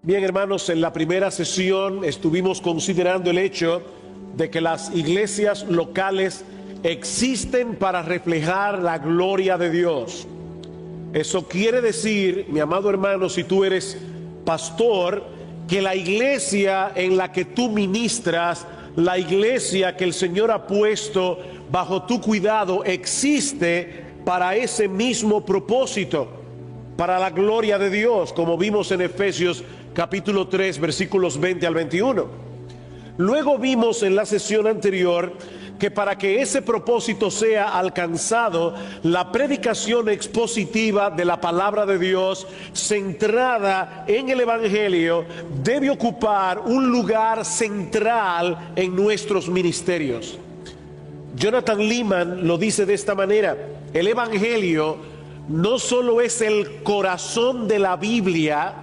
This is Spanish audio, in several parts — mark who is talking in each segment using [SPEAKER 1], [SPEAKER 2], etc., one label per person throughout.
[SPEAKER 1] Bien, hermanos, en la primera sesión estuvimos considerando el hecho de que las iglesias locales existen para reflejar la gloria de Dios. Eso quiere decir, mi amado hermano, si tú eres pastor, que la iglesia en la que tú ministras, la iglesia que el Señor ha puesto bajo tu cuidado, existe para ese mismo propósito, para la gloria de Dios, como vimos en Efesios capítulo 3, versículos 20 al 21. Luego vimos en la sesión anterior que para que ese propósito sea alcanzado, la predicación expositiva de la palabra de Dios, centrada en el Evangelio, debe ocupar un lugar central en nuestros ministerios. Jonathan Leeman lo dice de esta manera: el Evangelio no solo es el corazón de la Biblia,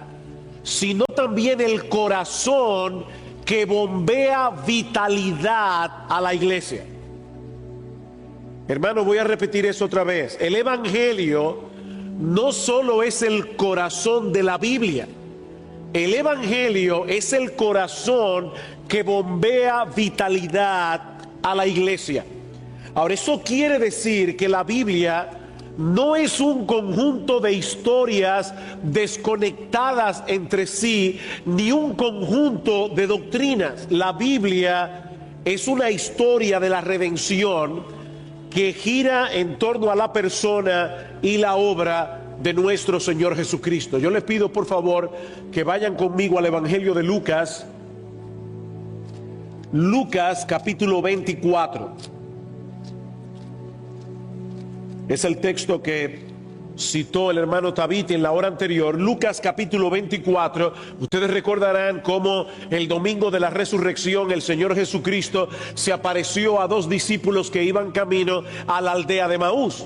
[SPEAKER 1] sino también el corazón que bombea vitalidad a la iglesia. Hermano, voy a repetir eso otra vez. El Evangelio no solo es el corazón de la Biblia, el Evangelio es el corazón que bombea vitalidad a la iglesia. Ahora, eso quiere decir que la Biblia no es un conjunto de historias desconectadas entre sí, ni un conjunto de doctrinas. La Biblia es una historia de la redención que gira en torno a la persona y la obra de nuestro Señor Jesucristo. Yo les pido por favor que vayan conmigo al Evangelio de Lucas, Lucas capítulo 24. Es el texto que citó el hermano Tabiti en la hora anterior. Lucas capítulo 24. Ustedes recordarán cómo el domingo de la resurrección el Señor Jesucristo se apareció a dos discípulos que iban camino a la aldea de Maús.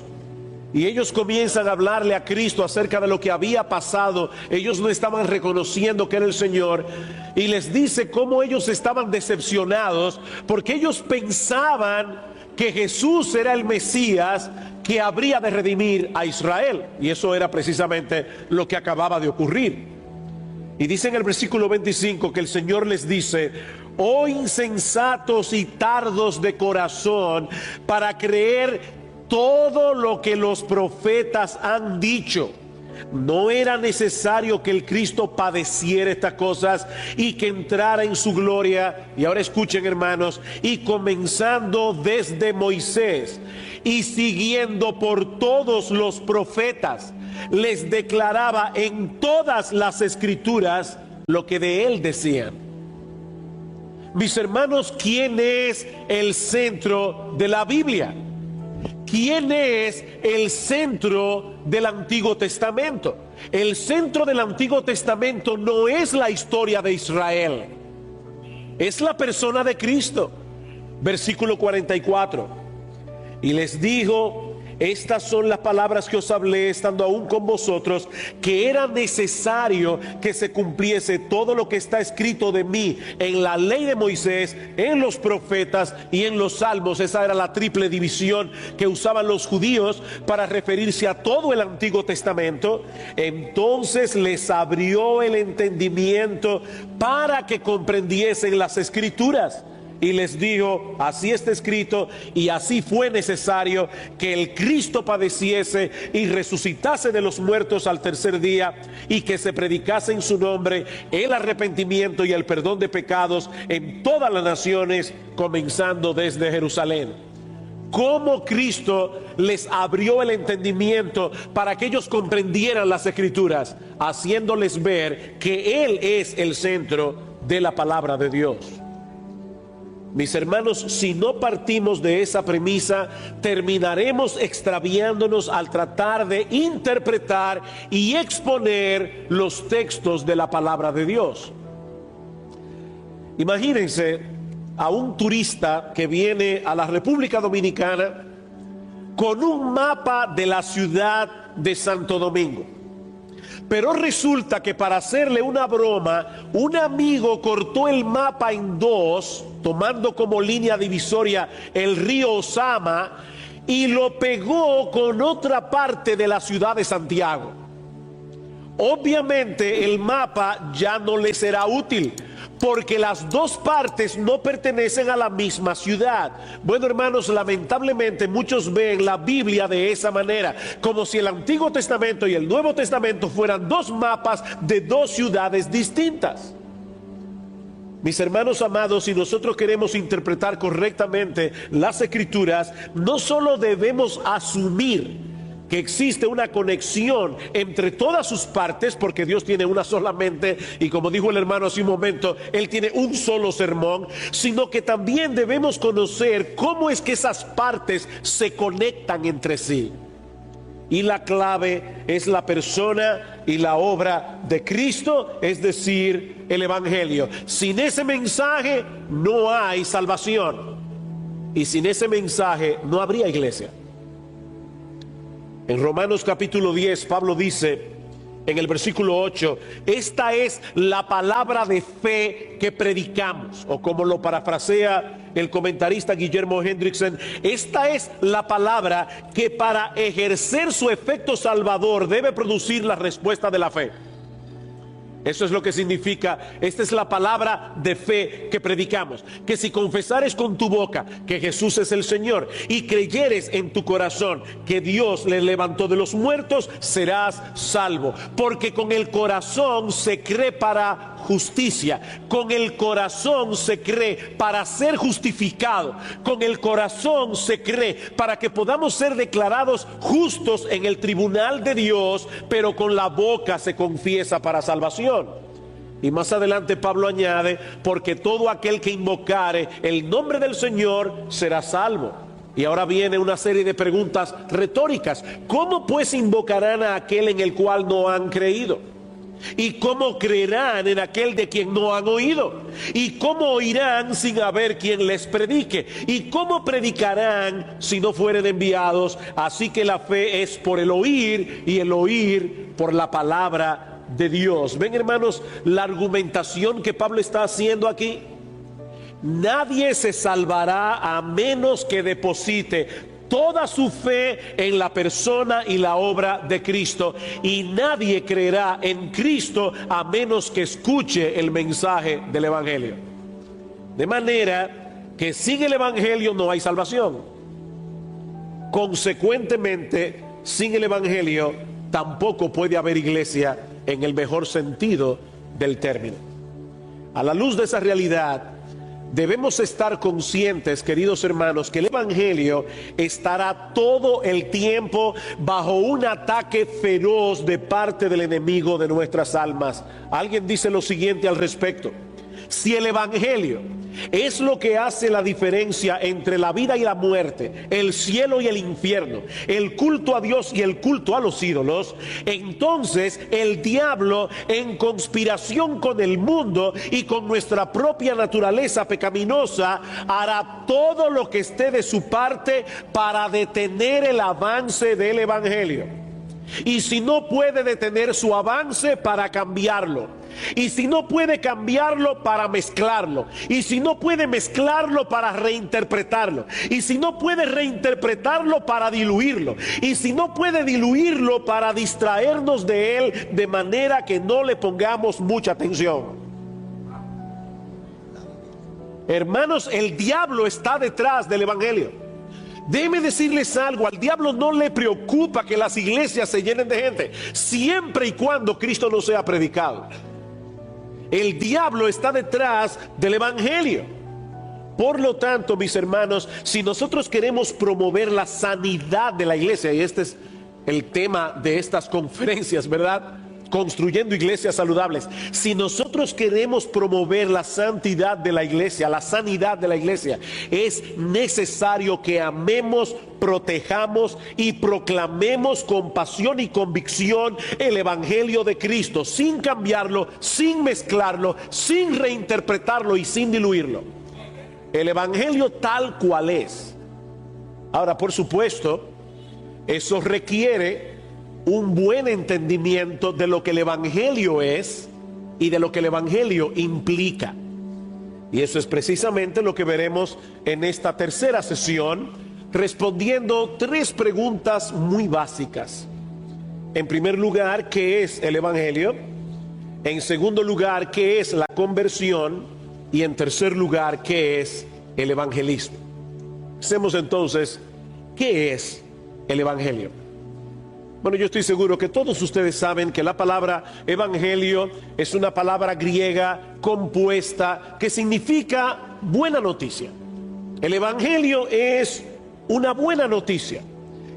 [SPEAKER 1] Y ellos comienzan a hablarle a Cristo acerca de lo que había pasado. Ellos no estaban reconociendo que era el Señor. Y les dice cómo ellos estaban decepcionados porque ellos pensaban que Jesús era el Mesías que habría de redimir a Israel. Y eso era precisamente lo que acababa de ocurrir. Y dice en el versículo 25 que el Señor les dice: oh insensatos y tardos de corazón, para creer todo lo que los profetas han dicho. ¿No era necesario que el Cristo padeciera estas cosas y que entrara en su gloria? Y ahora escuchen, hermanos, y comenzando desde Moisés y siguiendo por todos los profetas, les declaraba en todas las escrituras lo que de él decían. Mis hermanos, ¿quién es el centro de la Biblia? ¿Quién es el centro del Antiguo Testamento? El centro del Antiguo Testamento no es la historia de Israel, es la persona de Cristo. Versículo 44. Y les dijo: estas son las palabras que os hablé estando aún con vosotros, que era necesario que se cumpliese todo lo que está escrito de mí en la ley de Moisés, en los profetas y en los salmos. Esa era la triple división que usaban los judíos para referirse a todo el Antiguo Testamento. Entonces les abrió el entendimiento para que comprendiesen las escrituras. Y les dijo: así está escrito y así fue necesario que el Cristo padeciese y resucitase de los muertos al tercer día, y que se predicase en su nombre el arrepentimiento y el perdón de pecados en todas las naciones, comenzando desde Jerusalén. Cómo Cristo les abrió el entendimiento para que ellos comprendieran las escrituras, haciéndoles ver que Él es el centro de la palabra de Dios. Mis hermanos, si no partimos de esa premisa, terminaremos extraviándonos al tratar de interpretar y exponer los textos de la palabra de Dios. Imagínense a un turista que viene a la República Dominicana con un mapa de la ciudad de Santo Domingo. Pero resulta que para hacerle una broma, un amigo cortó el mapa en dos, tomando como línea divisoria el río Osama, y lo pegó con otra parte de la ciudad de Santiago. obviamente el mapa ya no le será útil, porque las dos partes no pertenecen a la misma ciudad. Bueno, hermanos, lamentablemente muchos ven la Biblia de esa manera, como si el Antiguo Testamento y el Nuevo Testamento fueran dos mapas de dos ciudades distintas. Mis hermanos amados, si nosotros queremos interpretar correctamente las Escrituras, no solo debemos asumir que existe una conexión entre todas sus partes, porque Dios tiene una sola mente, y como dijo el hermano hace un momento, Él tiene un solo sermón, sino que también debemos conocer cómo es que esas partes se conectan entre sí. Y la clave es la persona y la obra de Cristo, es decir, el Evangelio. Sin ese mensaje no hay salvación, y sin ese mensaje no habría iglesia. En Romanos capítulo 10, Pablo dice en el versículo 8, esta es la palabra de fe que predicamos, o como lo parafrasea el comentarista Guillermo Hendrickson, esta es la palabra que para ejercer su efecto salvador debe producir la respuesta de la fe. Eso es lo que significa, esta es la palabra de fe que predicamos, que si confesares con tu boca que Jesús es el Señor y creyeres en tu corazón que Dios le levantó de los muertos, serás salvo. Porque con el corazón se cree para justicia, con el corazón se cree para ser justificado, con el corazón se cree para que podamos ser declarados justos en el tribunal de Dios, pero con la boca se confiesa para salvación. Y más adelante Pablo añade, porque todo aquel que invocare el nombre del Señor será salvo. Y ahora viene una serie de preguntas retóricas. ¿Cómo pues invocarán a aquel en el cual no han creído? ¿Y cómo creerán en aquel de quien no han oído? ¿Y cómo oirán sin haber quien les predique? ¿Y cómo predicarán si no fueren enviados? Así que la fe es por el oír, y el oír por la palabra de Dios. Ven, hermanos, la argumentación que Pablo está haciendo aquí. Nadie se salvará a menos que deposite toda su fe en la persona y la obra de Cristo, y nadie creerá en Cristo a menos que escuche el mensaje del Evangelio. De manera que sin el Evangelio no hay salvación. Consecuentemente, sin el Evangelio tampoco puede haber iglesia en el mejor sentido del término. A la luz de esa realidad, debemos estar conscientes, queridos hermanos, que el Evangelio estará todo el tiempo bajo un ataque feroz de parte del enemigo de nuestras almas. Alguien dice lo siguiente al respecto: si el Evangelio es lo que hace la diferencia entre la vida y la muerte, el cielo y el infierno, el culto a Dios y el culto a los ídolos, entonces el diablo, en conspiración con el mundo y con nuestra propia naturaleza pecaminosa, hará todo lo que esté de su parte para detener el avance del Evangelio. Y si no puede detener su avance, para cambiarlo. Y si no puede cambiarlo, para mezclarlo. Y si no puede mezclarlo, para reinterpretarlo. Y si no puede reinterpretarlo, para diluirlo. Y si no puede diluirlo, para distraernos de él, de manera que no le pongamos mucha atención. Hermanos, el diablo está detrás del Evangelio. Déjenme decirles algo: al diablo no le preocupa que las iglesias se llenen de gente, siempre y cuando Cristo no sea predicado. El diablo está detrás del Evangelio. Por lo tanto, mis hermanos, si nosotros queremos promover la sanidad de la iglesia, y este es el tema de estas conferencias, ¿verdad? Construyendo iglesias saludables. Si nosotros queremos promover la santidad de la iglesia, la sanidad de la iglesia, es necesario que amemos, protejamos y proclamemos con pasión y convicción el Evangelio de Cristo, sin cambiarlo, sin mezclarlo, sin reinterpretarlo y sin diluirlo. El Evangelio tal cual es. Ahora, por supuesto, eso requiere un buen entendimiento de lo que el Evangelio es y de lo que el Evangelio implica. Y eso es precisamente lo que veremos en esta tercera sesión, respondiendo tres preguntas muy básicas. En primer lugar, ¿qué es el Evangelio? En segundo lugar, ¿qué es la conversión? Y en tercer lugar, ¿qué es el evangelismo? Hacemos entonces, ¿qué es el Evangelio? Bueno, yo estoy seguro que todos ustedes saben que la palabra evangelio es una palabra griega compuesta que significa buena noticia. El evangelio es una buena noticia.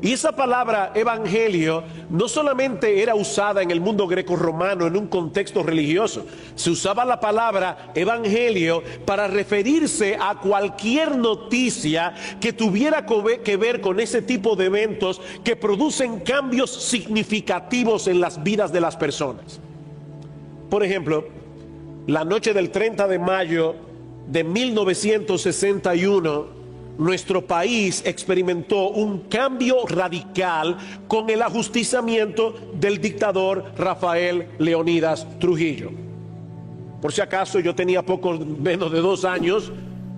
[SPEAKER 1] Y esa palabra evangelio no solamente era usada en el mundo greco-romano en un contexto religioso. Se usaba la palabra evangelio para referirse a cualquier noticia que tuviera que ver con ese tipo de eventos que producen cambios significativos en las vidas de las personas. Por ejemplo, la noche del 30 de mayo de 1961, nuestro país experimentó un cambio radical con el ajusticiamiento del dictador Rafael Leónidas Trujillo. Por si acaso, yo tenía poco menos de 2 años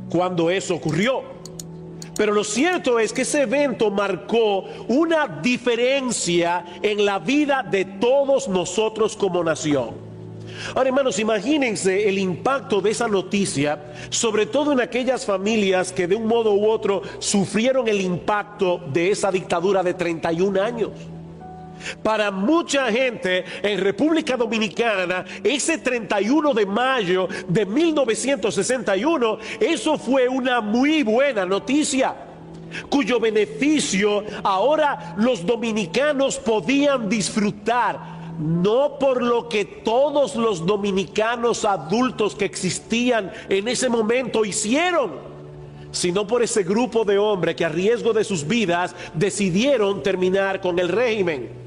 [SPEAKER 1] cuando eso ocurrió. Pero lo cierto es que ese evento marcó una diferencia en la vida de todos nosotros como nación. Ahora, hermanos, imagínense el impacto de esa noticia, sobre todo en aquellas familias que de un modo u otro sufrieron el impacto de esa dictadura de 31 años. Para mucha gente en República Dominicana, ese 31 de mayo de 1961, eso fue una muy buena noticia, cuyo beneficio ahora los dominicanos podían disfrutar. No por lo que todos los dominicanos adultos que existían en ese momento hicieron, sino por ese grupo de hombres que a riesgo de sus vidas decidieron terminar con el régimen.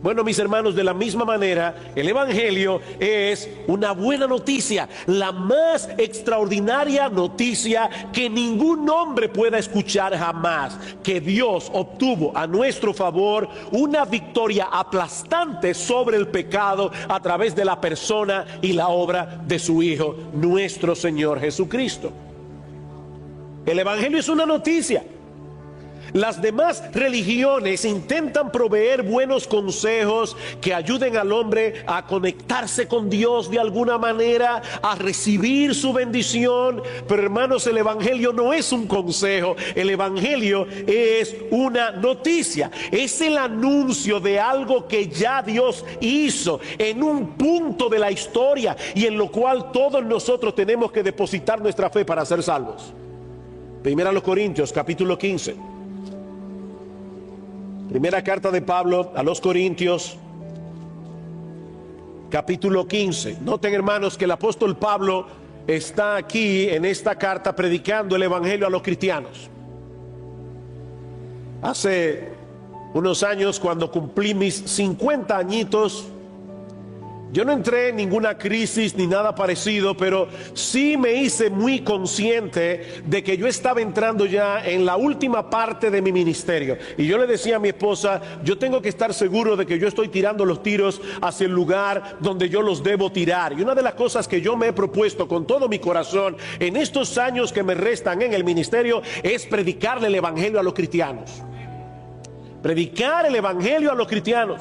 [SPEAKER 1] Bueno, mis hermanos, de la misma manera, el Evangelio es una buena noticia, la más extraordinaria noticia que ningún hombre pueda escuchar jamás, que Dios obtuvo a nuestro favor una victoria aplastante sobre el pecado a través de la persona y la obra de su Hijo, nuestro Señor Jesucristo. El Evangelio es una noticia. Las demás religiones intentan proveer buenos consejos que ayuden al hombre a conectarse con Dios de alguna manera, a recibir su bendición. Pero hermanos, el Evangelio no es un consejo, el Evangelio es una noticia. Es el anuncio de algo que ya Dios hizo en un punto de la historia y en lo cual todos nosotros tenemos que depositar nuestra fe para ser salvos. Primera a los Corintios, capítulo 15. Primera carta de Pablo a los Corintios, capítulo 15. Noten, hermanos, que el apóstol Pablo está aquí en esta carta predicando el evangelio a los cristianos. Hace unos años, cuando cumplí mis 50 añitos, yo no entré en ninguna crisis ni nada parecido, pero sí me hice muy consciente de que yo estaba entrando ya en la última parte de mi ministerio. Y yo le decía a mi esposa, yo tengo que estar seguro de que yo estoy tirando los tiros hacia el lugar donde yo los debo tirar. Y una de las cosas que yo me he propuesto con todo mi corazón en estos años que me restan en el ministerio es predicarle el evangelio a los cristianos. Predicar el evangelio a los cristianos.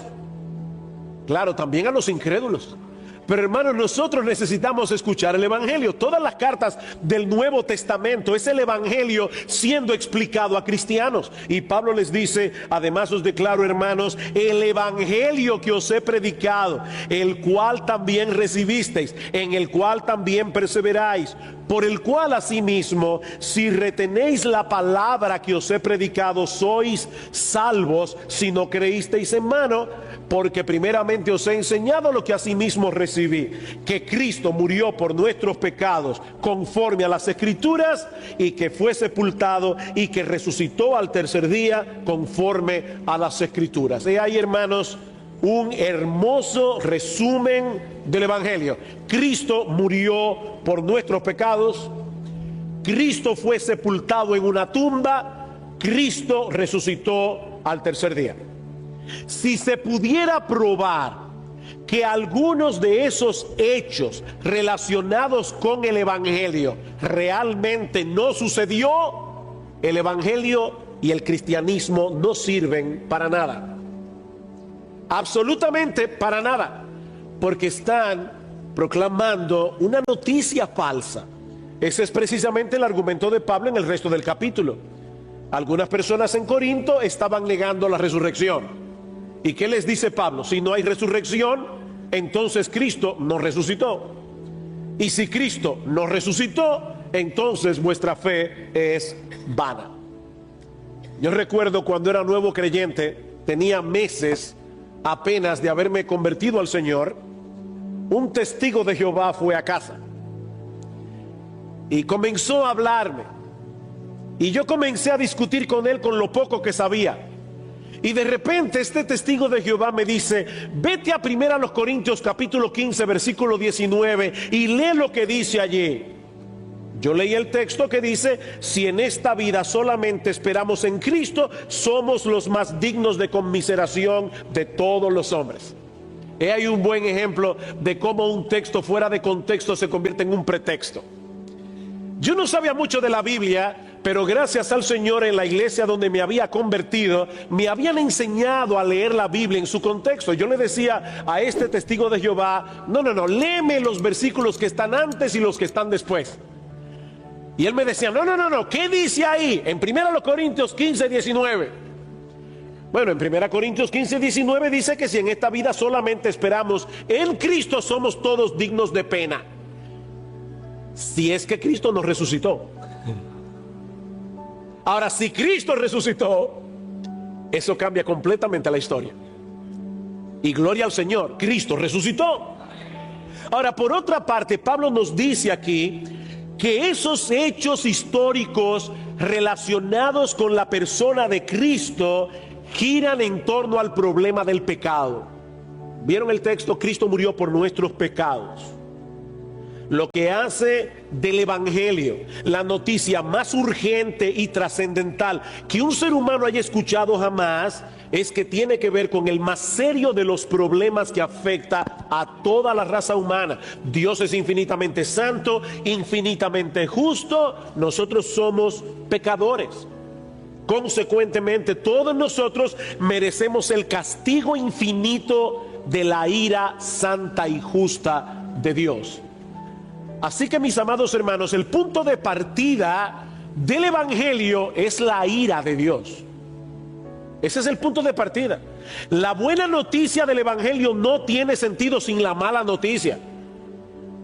[SPEAKER 1] Claro, también a los incrédulos. Pero hermanos, nosotros necesitamos escuchar el evangelio. Todas las cartas del Nuevo Testamento es el evangelio siendo explicado a cristianos. Y Pablo les dice, además os declaro, hermanos, el evangelio que os he predicado, el cual también recibisteis, en el cual también perseveráis, por el cual asimismo, si retenéis la palabra que os he predicado, sois salvos, si no creísteis en vano. Porque primeramente os he enseñado lo que asimismo recibí, que Cristo murió por nuestros pecados conforme a las Escrituras, y que fue sepultado y que resucitó al tercer día conforme a las Escrituras. He ahí, hermanos, un hermoso resumen del evangelio. Cristo murió por nuestros pecados, Cristo fue sepultado en una tumba, Cristo resucitó al tercer día. Si se pudiera probar que algunos de esos hechos relacionados con el evangelio realmente no sucedió, el evangelio y el cristianismo no sirven para nada. Absolutamente para nada, porque están proclamando una noticia falsa. Ese es precisamente el argumento de Pablo en el resto del capítulo. Algunas personas en Corinto estaban negando la resurrección. ¿Y qué les dice Pablo? Si no hay resurrección, entonces Cristo no resucitó. Y si Cristo no resucitó, entonces vuestra fe es vana. Yo recuerdo cuando era nuevo creyente, tenía meses apenas de haberme convertido al Señor, un testigo de Jehová fue a casa y comenzó a hablarme, y yo comencé a discutir con él con lo poco que sabía. Y de repente este testigo de Jehová me dice: vete a 1 Corintios capítulo 15 versículo 19 y lee lo que dice allí. Yo leí el texto que dice: si en esta vida solamente esperamos en Cristo, somos los más dignos de conmiseración de todos los hombres. He ahí un buen ejemplo de cómo un texto fuera de contexto se convierte en un pretexto. Yo no sabía mucho de la Biblia, pero gracias al Señor, en la iglesia donde me había convertido, me habían enseñado a leer la Biblia en su contexto. Yo le decía a este testigo de Jehová: no, léeme los versículos que están antes y los que están después. Y él me decía: no, ¿qué dice ahí? En 1 Corintios 15, 19. Bueno, en 1 Corintios 15, 19 dice que si en esta vida solamente esperamos en Cristo, somos todos dignos de pena. Si es que Cristo nos resucitó. Ahora, si Cristo resucitó, eso cambia completamente la historia. Y gloria al Señor, Cristo resucitó. Ahora, por otra parte, Pablo nos dice aquí que esos hechos históricos relacionados con la persona de Cristo giran en torno al problema del pecado. ¿Vieron el texto? Cristo murió por nuestros pecados. Lo que hace del Evangelio la noticia más urgente y trascendental que un ser humano haya escuchado jamás es que tiene que ver con el más serio de los problemas que afecta a toda la raza humana. Dios es infinitamente santo, infinitamente justo. Nosotros somos pecadores. Consecuentemente, todos nosotros merecemos el castigo infinito de la ira santa y justa de Dios. Así que, mis amados hermanos, el punto de partida del Evangelio es la ira de Dios. Ese es el punto de partida. La buena noticia del Evangelio no tiene sentido sin la mala noticia.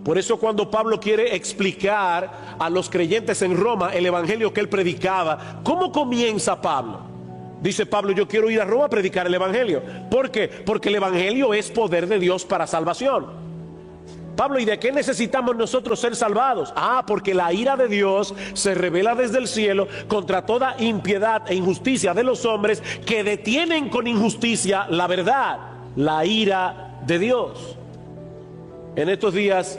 [SPEAKER 1] Por eso, cuando Pablo quiere explicar a los creyentes en Roma el Evangelio que él predicaba, ¿cómo comienza Pablo? Dice Pablo: yo quiero ir a Roma a predicar el Evangelio. ¿Por qué? Porque el Evangelio es poder de Dios para salvación. Pablo, ¿y de qué necesitamos nosotros ser salvados? Porque la ira de Dios se revela desde el cielo contra toda impiedad e injusticia de los hombres que detienen con injusticia la verdad, la ira de Dios. En estos días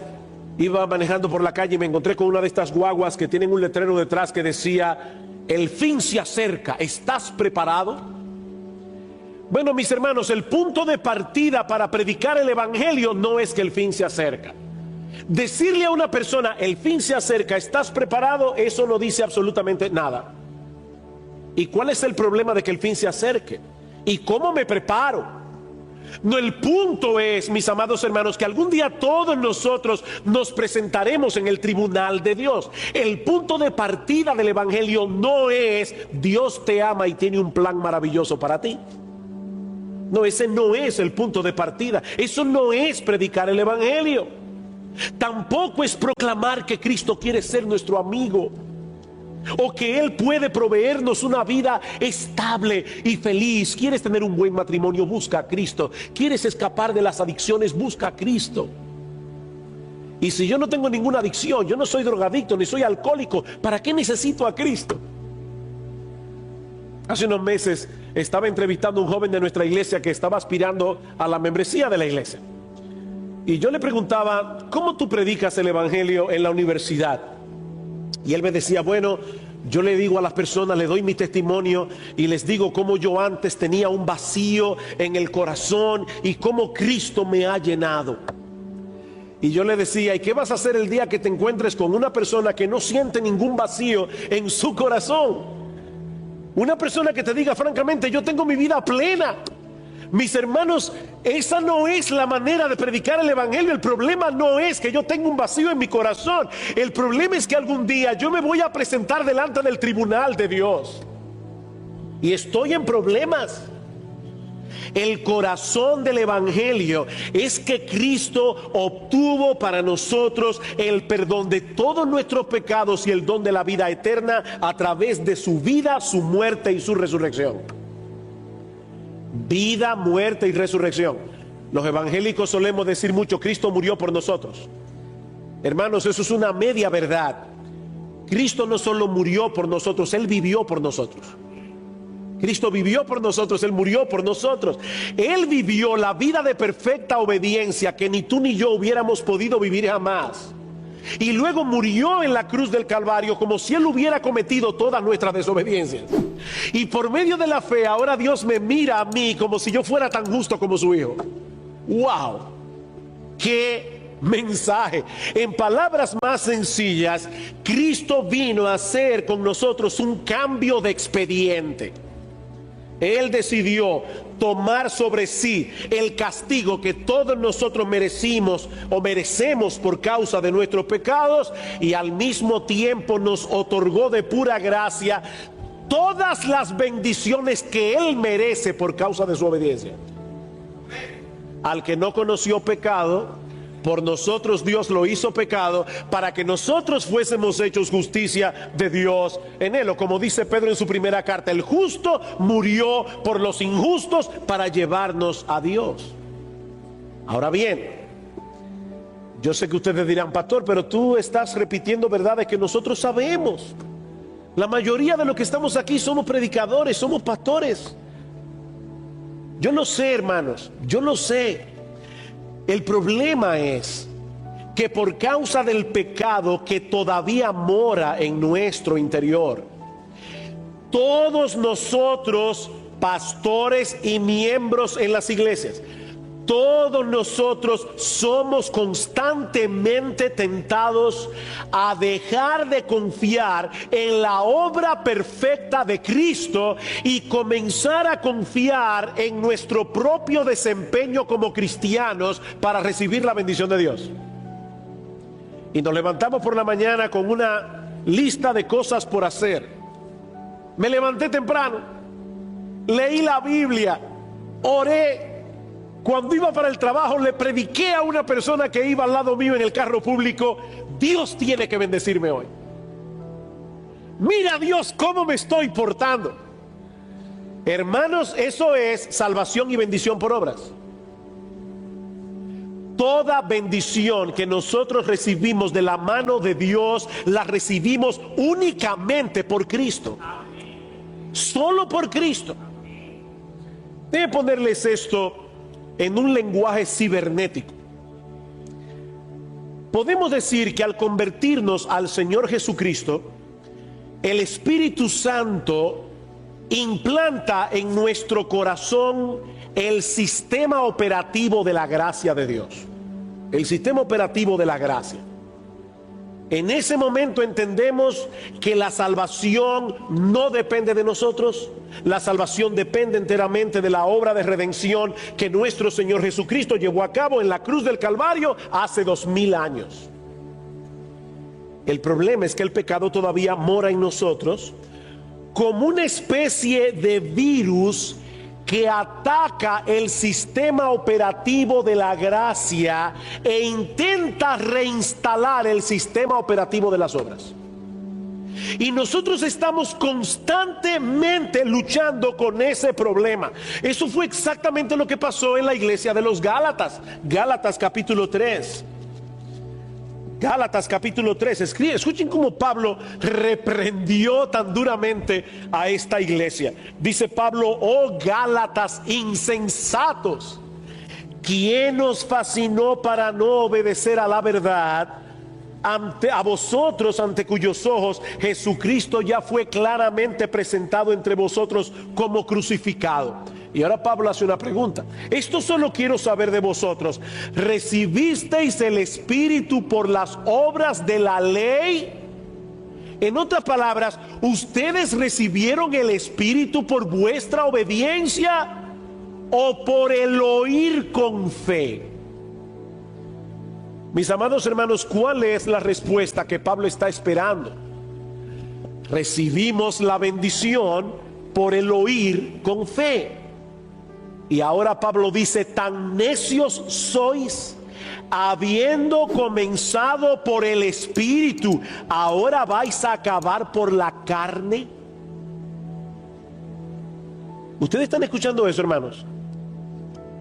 [SPEAKER 1] iba manejando por la calle y me encontré con una de estas guaguas que tienen un letrero detrás que decía: el fin se acerca, ¿estás preparado? Bueno, mis hermanos, el punto de partida para predicar el Evangelio no es que el fin se acerca. Decirle a una persona: el fin se acerca, ¿estás preparado?, eso no dice absolutamente nada. ¿Y cuál es el problema de que el fin se acerque? ¿Y cómo me preparo? No, el punto es, mis amados hermanos, que algún día todos nosotros nos presentaremos en el tribunal de Dios. El punto de partida del Evangelio no es: Dios te ama y tiene un plan maravilloso para ti. No, ese no es el punto de partida. Eso no es predicar el Evangelio. Tampoco es proclamar que Cristo quiere ser nuestro amigo, o que Él puede proveernos una vida estable y feliz. ¿Quieres tener un buen matrimonio? Busca a Cristo. ¿Quieres escapar de las adicciones? Busca a Cristo. Y si yo no tengo ninguna adicción, yo no soy drogadicto ni soy alcohólico, ¿para qué necesito a Cristo? Hace unos meses estaba entrevistando a un joven de nuestra iglesia que estaba aspirando a la membresía de la iglesia. Y yo le preguntaba: ¿cómo tú predicas el Evangelio en la universidad? Y él me decía: bueno, yo le digo a las personas, le doy mi testimonio y les digo cómo yo antes tenía un vacío en el corazón y cómo Cristo me ha llenado. Y yo le decía: ¿y qué vas a hacer el día que te encuentres con una persona que no siente ningún vacío en su corazón? Una persona que te diga francamente: yo tengo mi vida plena, Mis hermanos, esa no es la manera de predicar el evangelio. El problema no es que yo tenga un vacío en mi corazón. El problema es que algún día yo me voy a presentar delante del tribunal de Dios y estoy en problemas. El corazón del evangelio es que Cristo obtuvo para nosotros el perdón de todos nuestros pecados y el don de la vida eterna a través de su vida, su muerte y su resurrección. Vida, muerte y resurrección. Los evangélicos solemos decir mucho: Cristo murió por nosotros. Hermanos, eso es una media verdad. Cristo no solo murió por nosotros, Él vivió por nosotros. Cristo vivió por nosotros, Él murió por nosotros. Él vivió la vida de perfecta obediencia que ni tú ni yo hubiéramos podido vivir jamás. Y luego murió en la cruz del Calvario como si Él hubiera cometido todas nuestras desobediencias. Y por medio de la fe, ahora Dios me mira a mí como si yo fuera tan justo como su Hijo. ¡Wow! ¡Qué mensaje! En palabras más sencillas, Cristo vino a hacer con nosotros un cambio de expediente. Él decidió tomar sobre sí el castigo que todos nosotros merecimos o merecemos por causa de nuestros pecados, y al mismo tiempo nos otorgó de pura gracia todas las bendiciones que Él merece por causa de su obediencia. Al que no conoció pecado, por nosotros Dios lo hizo pecado para que nosotros fuésemos hechos justicia de Dios en Él. O como dice Pedro en su primera carta: el justo murió por los injustos para llevarnos a Dios. Ahora bien, yo sé que ustedes dirán: pastor, pero tú estás repitiendo verdades que nosotros sabemos. La mayoría de los que estamos aquí somos predicadores, somos pastores. Yo lo sé, hermanos, yo lo sé. El problema es que por causa del pecado que todavía mora en nuestro interior, todos nosotros, pastores y miembros en las iglesias, todos nosotros somos constantemente tentados a dejar de confiar en la obra perfecta de Cristo y comenzar a confiar en nuestro propio desempeño como cristianos para recibir la bendición de Dios. Y nos levantamos por la mañana con una lista de cosas por hacer. Me levanté temprano, leí la Biblia, oré. Cuando iba para el trabajo, le prediqué a una persona que iba al lado mío en el carro público: Dios tiene que bendecirme hoy. Mira, Dios, cómo me estoy portando. Hermanos, eso es salvación y bendición por obras. Toda bendición que nosotros recibimos de la mano de Dios, la recibimos únicamente por Cristo. Solo por Cristo. Debe ponerles esto en un lenguaje cibernético. Podemos decir que al convertirnos al Señor Jesucristo, el Espíritu Santo implanta en nuestro corazón el sistema operativo de la gracia de Dios. El sistema operativo de la gracia. En ese momento entendemos que la salvación no depende de nosotros. La salvación depende enteramente de la obra de redención que nuestro Señor Jesucristo llevó a cabo en la cruz del Calvario hace 2000 años. El problema es que el pecado todavía mora en nosotros como una especie de virus que ataca el sistema operativo de la gracia e intenta reinstalar el sistema operativo de las obras. Y nosotros estamos constantemente luchando con ese problema. Eso fue exactamente lo que pasó en la iglesia de los Gálatas. Gálatas capítulo 3. Gálatas capítulo 3, escuchen cómo Pablo reprendió tan duramente a esta iglesia. Dice Pablo: oh Gálatas insensatos, ¿quién os fascinó para no obedecer a la verdad? A vosotros, ante cuyos ojos Jesucristo ya fue claramente presentado entre vosotros como crucificado. Y ahora Pablo hace una pregunta: esto solo quiero saber de vosotros: ¿recibisteis el Espíritu por las obras de la ley? En otras palabras, ¿ustedes recibieron el Espíritu por vuestra obediencia o por el oír con fe? Mis amados hermanos, ¿cuál es la respuesta que Pablo está esperando? Recibimos la bendición por el oír con fe. Y ahora Pablo dice, tan necios sois, habiendo comenzado por el Espíritu, ¿ahora vais a acabar por la carne? ¿Ustedes están escuchando eso, hermanos?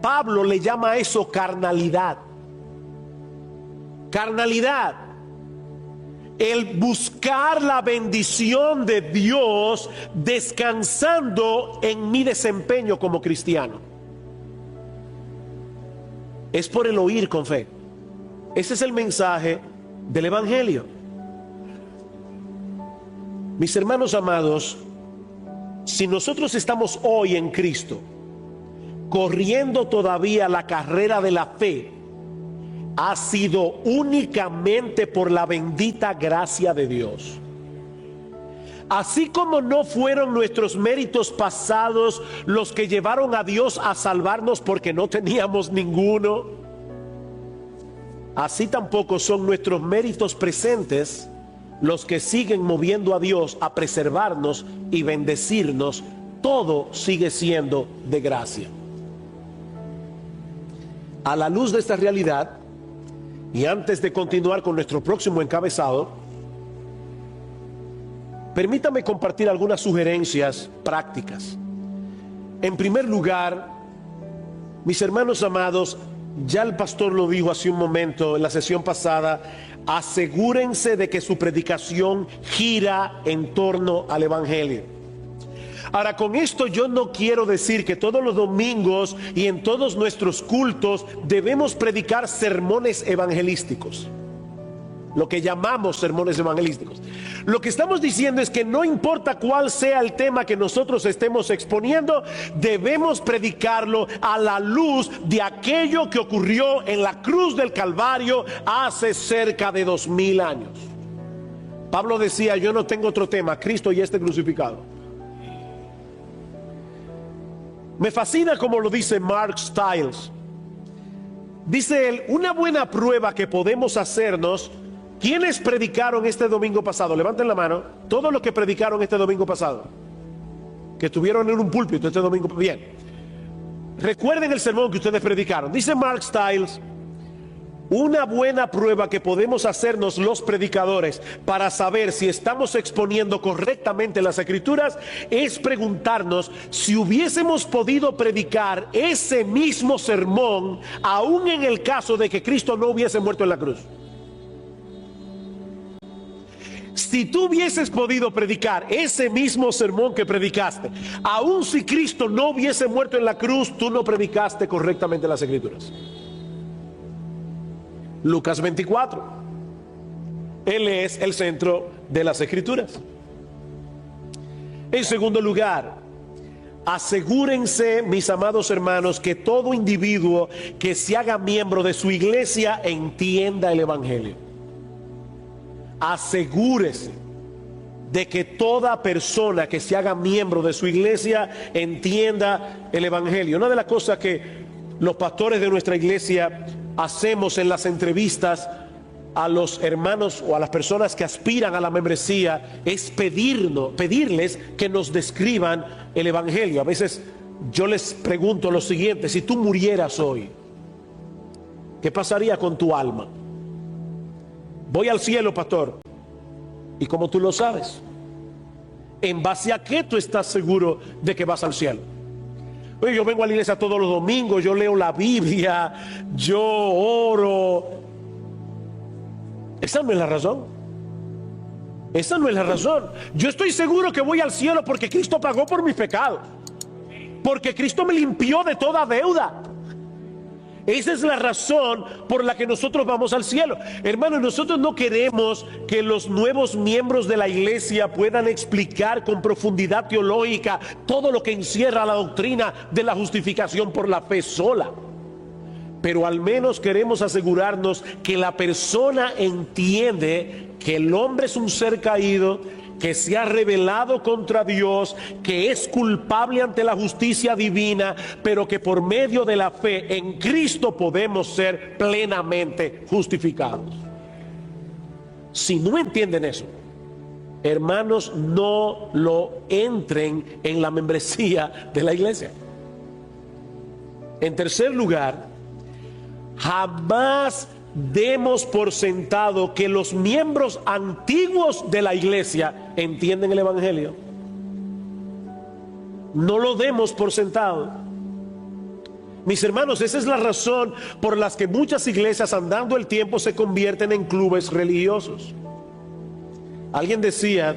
[SPEAKER 1] Pablo le llama a eso carnalidad. Carnalidad. El buscar la bendición de Dios descansando en mi desempeño como cristiano. Es por el oír con fe. Ese es el mensaje del Evangelio. Mis hermanos amados, si nosotros estamos hoy en Cristo, corriendo todavía la carrera de la fe, ha sido únicamente por la bendita gracia de Dios. Así como no fueron nuestros méritos pasados los que llevaron a Dios a salvarnos porque no teníamos ninguno, así tampoco son nuestros méritos presentes los que siguen moviendo a Dios a preservarnos y bendecirnos. Todo sigue siendo de gracia. A la luz de esta realidad, y antes de continuar con nuestro próximo encabezado, permítame compartir algunas sugerencias prácticas. En primer lugar, mis hermanos amados, ya el pastor lo dijo hace un momento en la sesión pasada, asegúrense de que su predicación gira en torno al Evangelio. Ahora, con esto yo no quiero decir que todos los domingos y en todos nuestros cultos debemos predicar sermones evangelísticos, lo que llamamos sermones evangelísticos. Lo que estamos diciendo es que no importa cuál sea el tema que nosotros estemos exponiendo, debemos predicarlo a la luz de aquello que ocurrió en la cruz del Calvario hace cerca de 2000 años. Pablo decía, yo no tengo otro tema, Cristo ya está crucificado. Me fascina como lo dice Mark Stiles. Dice él, una buena prueba que podemos hacernos. ¿Quiénes predicaron este domingo pasado? Levanten la mano. Todos los que predicaron este domingo pasado, que estuvieron en un púlpito este domingo. Bien, recuerden el sermón que ustedes predicaron. Dice Mark Stiles, una buena prueba que podemos hacernos los predicadores para saber si estamos exponiendo correctamente las Escrituras es preguntarnos si hubiésemos podido predicar ese mismo sermón aún en el caso de que Cristo no hubiese muerto en la cruz. Si tú hubieses podido predicar ese mismo sermón que predicaste, aun si Cristo no hubiese muerto en la cruz, tú no predicaste correctamente las Escrituras. Lucas 24. Él es el centro de las Escrituras. En segundo lugar, asegúrense, mis amados hermanos, que todo individuo que se haga miembro de su iglesia entienda el Evangelio. Asegúrese de que toda persona que se haga miembro de su iglesia entienda el Evangelio. Una de las cosas que los pastores de nuestra iglesia hacemos en las entrevistas a los hermanos o a las personas que aspiran a la membresía es pedirles que nos describan el Evangelio. A veces yo les pregunto lo siguiente: si tú murieras hoy, ¿qué pasaría con tu alma? Voy al cielo, pastor. ¿Y cómo tú lo sabes? ¿En base a qué tú estás seguro de que vas al cielo? Oye, yo vengo a la iglesia todos los domingos, yo leo la Biblia, yo oro. Esa no es la razón. Esa no es la razón. Yo estoy seguro que voy al cielo porque Cristo pagó por mis pecados, porque Cristo me limpió de toda deuda. Esa es la razón por la que nosotros vamos al cielo. Hermanos, nosotros no queremos que los nuevos miembros de la iglesia puedan explicar con profundidad teológica todo lo que encierra la doctrina de la justificación por la fe sola. Pero al menos queremos asegurarnos que la persona entiende que el hombre es un ser caído, que se ha rebelado contra Dios, que es culpable ante la justicia divina, pero que por medio de la fe en Cristo podemos ser plenamente justificados. Si no entienden eso, hermanos, no lo entren en la membresía de la iglesia. En tercer lugar, jamás demos por sentado que los miembros antiguos de la iglesia entienden el evangelio. No lo demos por sentado. Mis hermanos, esa es la razón por la que muchas iglesias, andando el tiempo, se convierten en clubes religiosos. Alguien decía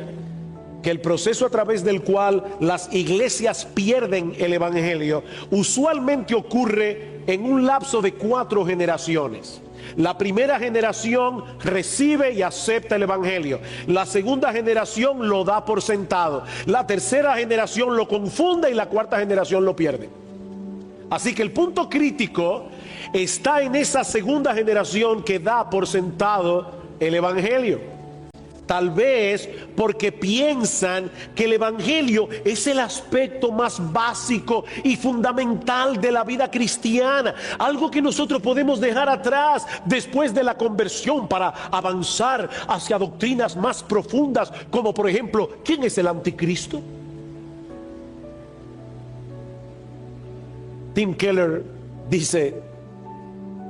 [SPEAKER 1] que el proceso a través del cual las iglesias pierden el evangelio usualmente ocurre en un lapso de 4 generaciones. La primera generación recibe y acepta el evangelio. La segunda generación lo da por sentado. La tercera generación lo confunde y la cuarta generación lo pierde. Así que el punto crítico está en esa segunda generación que da por sentado el evangelio. Tal vez porque piensan que el evangelio es el aspecto más básico y fundamental de la vida cristiana, algo que nosotros podemos dejar atrás después de la conversión para avanzar hacia doctrinas más profundas, como por ejemplo, ¿quién es el anticristo? Tim Keller dice: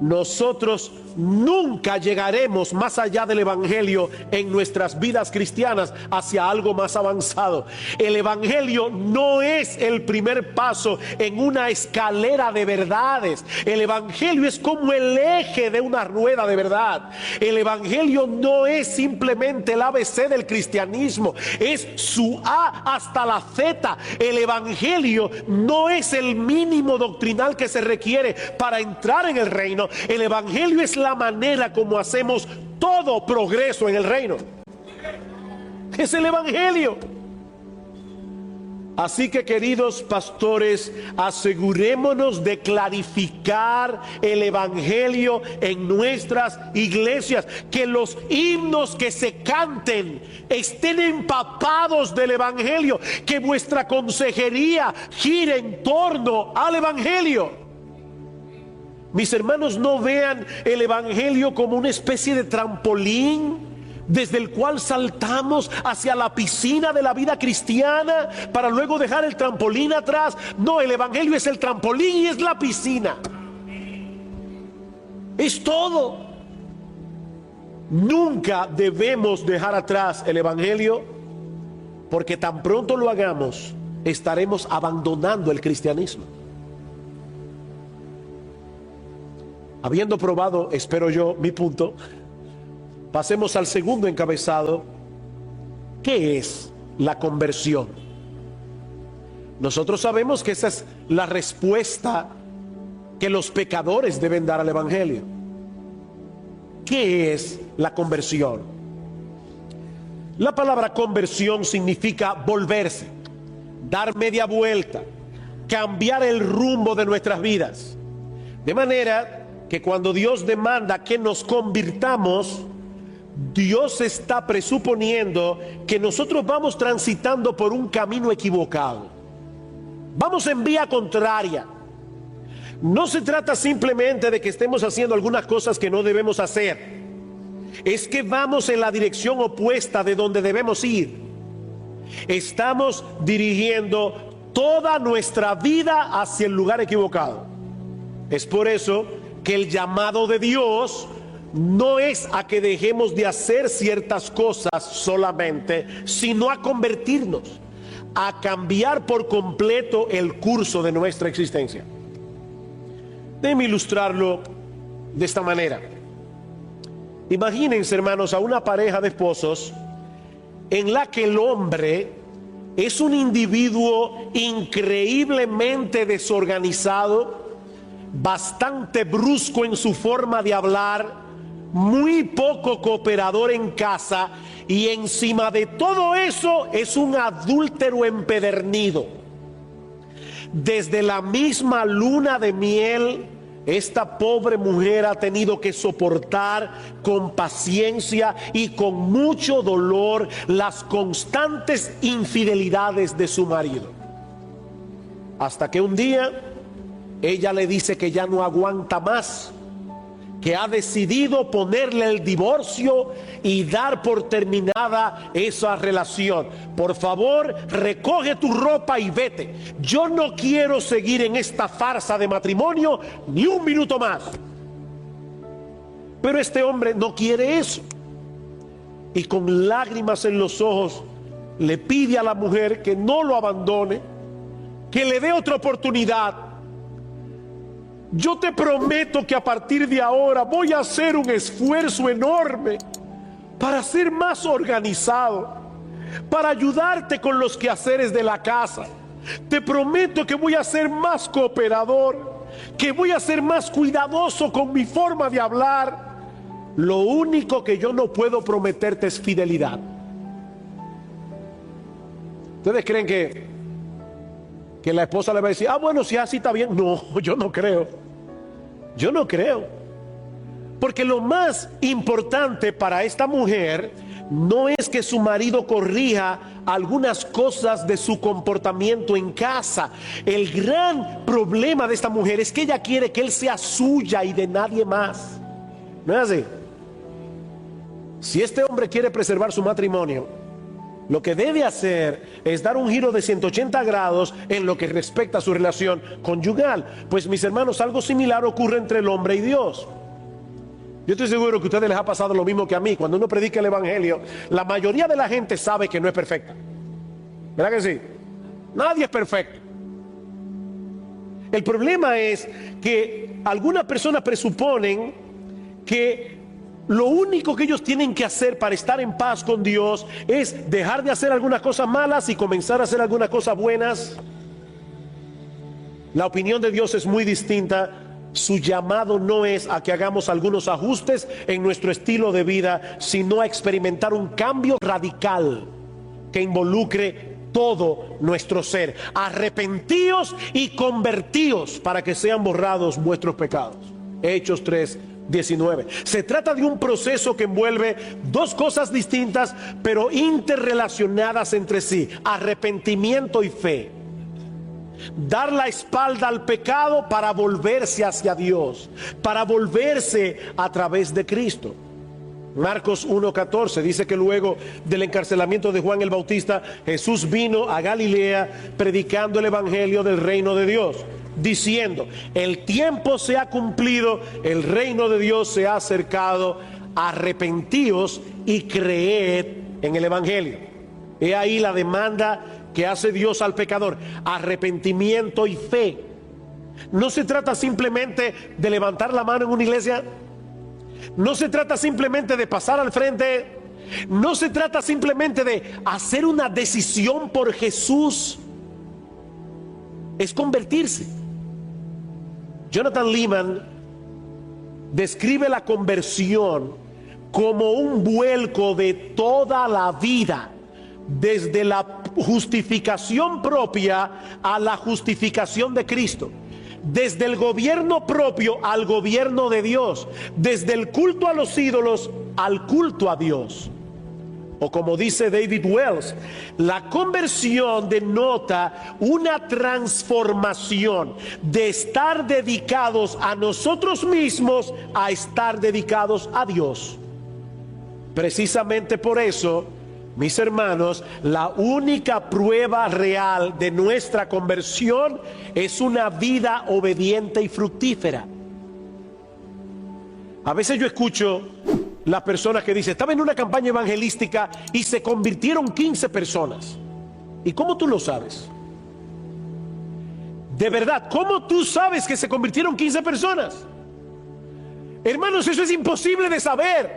[SPEAKER 1] nosotros nunca llegaremos más allá del evangelio en nuestras vidas cristianas hacia algo más avanzado. El evangelio no es el primer paso en una escalera de verdades. El evangelio es como el eje de una rueda de verdad. El evangelio no es simplemente el ABC del cristianismo, es su A hasta la Z. El evangelio no es el mínimo doctrinal que se requiere para entrar en el reino. El evangelio es la manera como hacemos todo progreso en el reino. Es el evangelio. Así que, queridos pastores, asegurémonos de clarificar el evangelio en nuestras iglesias, que los himnos que se canten estén empapados del evangelio, que vuestra consejería gire en torno al evangelio. Mis hermanos, no vean el evangelio como una especie de trampolín desde el cual saltamos hacia la piscina de la vida cristiana para luego dejar el trampolín atrás. No, el evangelio es el trampolín y es la piscina. Es todo. Nunca debemos dejar atrás el evangelio, porque tan pronto lo hagamos, estaremos abandonando el cristianismo. Habiendo probado, espero yo, mi punto, pasemos al segundo encabezado. ¿Qué es la conversión? Nosotros sabemos que esa es la respuesta que los pecadores deben dar al evangelio. ¿Qué es la conversión? La palabra conversión significa volverse, dar media vuelta, cambiar el rumbo de nuestras vidas. De manera que cuando Dios demanda que nos convirtamos, Dios está presuponiendo que nosotros vamos transitando por un camino equivocado. Vamos en vía contraria. No se trata simplemente de que estemos haciendo algunas cosas que no debemos hacer. Es que vamos en la dirección opuesta de donde debemos ir. Estamos dirigiendo toda nuestra vida hacia el lugar equivocado. Es por eso que el llamado de Dios no es a que dejemos de hacer ciertas cosas solamente, sino a convertirnos, a cambiar por completo el curso de nuestra existencia. Déjenme ilustrarlo de esta manera. Imagínense, hermanos, a una pareja de esposos en la que el hombre es un individuo increíblemente desorganizado, bastante brusco en su forma de hablar, muy poco cooperador en casa, y encima de todo eso es un adúltero empedernido. Desde la misma luna de miel esta pobre mujer ha tenido que soportar con paciencia y con mucho dolor las constantes infidelidades de su marido. Hasta que un día ella le dice que ya no aguanta más, que ha decidido ponerle el divorcio y dar por terminada esa relación. Por favor, recoge tu ropa y vete. Yo no quiero seguir en esta farsa de matrimonio ni un minuto más. Pero este hombre no quiere eso. Y con lágrimas en los ojos le pide a la mujer que no lo abandone, que le dé otra oportunidad. Yo te prometo que a partir de ahora voy a hacer un esfuerzo enorme para ser más organizado, para ayudarte con los quehaceres de la casa. Te prometo que voy a ser más cooperador, que voy a ser más cuidadoso con mi forma de hablar. Lo único que yo no puedo prometerte es fidelidad. ¿Ustedes creen que la esposa le va a decir, bueno, si así está bien? No, yo no creo. Yo no creo. Porque lo más importante para esta mujer no es que su marido corrija algunas cosas de su comportamiento en casa. El gran problema de esta mujer es que ella quiere que él sea suya y de nadie más. ¿No es así? Si este hombre quiere preservar su matrimonio, lo que debe hacer es dar un giro de 180 grados en lo que respecta a su relación conyugal. Pues mis hermanos, algo similar ocurre entre el hombre y Dios. Yo estoy seguro que a ustedes les ha pasado lo mismo que a mí. Cuando uno predica el evangelio, la mayoría de la gente sabe que no es perfecta. ¿Verdad que sí? Nadie es perfecto. El problema es que algunas personas presuponen que lo único que ellos tienen que hacer para estar en paz con Dios es dejar de hacer algunas cosas malas y comenzar a hacer algunas cosas buenas. La opinión de Dios es muy distinta. Su llamado no es a que hagamos algunos ajustes en nuestro estilo de vida, sino a experimentar un cambio radical que involucre todo nuestro ser. Arrepentíos y convertíos para que sean borrados vuestros pecados. Hechos 3:19. Se trata de un proceso que envuelve dos cosas distintas pero interrelacionadas entre sí: arrepentimiento y fe. Dar la espalda al pecado para volverse hacia Dios, para volverse a través de Cristo. Marcos 1:14 dice que luego del encarcelamiento de Juan el Bautista, Jesús vino a Galilea predicando el evangelio del reino de Dios, diciendo: el tiempo se ha cumplido, el reino de Dios se ha acercado, arrepentíos y creed en el evangelio. He ahí la demanda que hace Dios al pecador: arrepentimiento y fe. No se trata simplemente de levantar la mano en una iglesia, no se trata simplemente de pasar al frente, no se trata simplemente de hacer una decisión por Jesús. Es convertirse. Jonathan Leeman describe la conversión como un vuelco de toda la vida, desde la justificación propia a la justificación de Cristo, desde el gobierno propio al gobierno de Dios, desde el culto a los ídolos al culto a Dios. O como dice David Wells, la conversión denota una transformación de estar dedicados a nosotros mismos a estar dedicados a Dios. Precisamente por eso, mis hermanos, la única prueba real de nuestra conversión es una vida obediente y fructífera. A veces yo escucho las personas que dicen: estaba en una campaña evangelística y se convirtieron 15 personas. ¿Y cómo tú lo sabes? De verdad, ¿cómo tú sabes que se convirtieron 15 personas? Hermanos, eso es imposible de saber.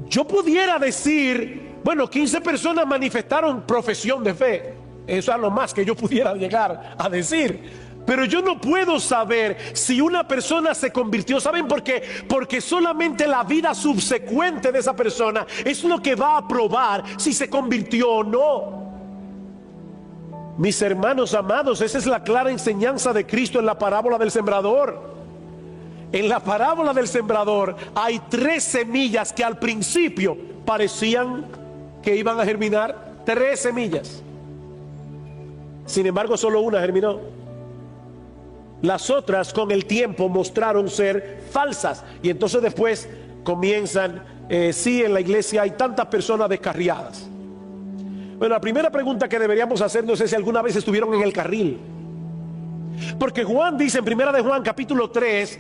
[SPEAKER 1] Yo pudiera decir: bueno, 15 personas manifestaron profesión de fe. Eso es lo más que yo pudiera llegar a decir. Pero yo no puedo saber si una persona se convirtió. ¿Saben por qué? Porque solamente la vida subsecuente de esa persona es lo que va a probar si se convirtió o no. Mis hermanos amados, esa es la clara enseñanza de Cristo en la parábola del sembrador. en la parábola del sembrador hay 3 semillas que al principio parecían que iban a germinar. 3 semillas. Sin embargo, solo una germinó. Las otras con el tiempo mostraron ser falsas. Y entonces después comienzan, sí, en la iglesia hay tantas personas descarriadas. Bueno, la primera pregunta que deberíamos hacernos es si alguna vez estuvieron en el carril. Porque Juan dice en primera de Juan capítulo 3,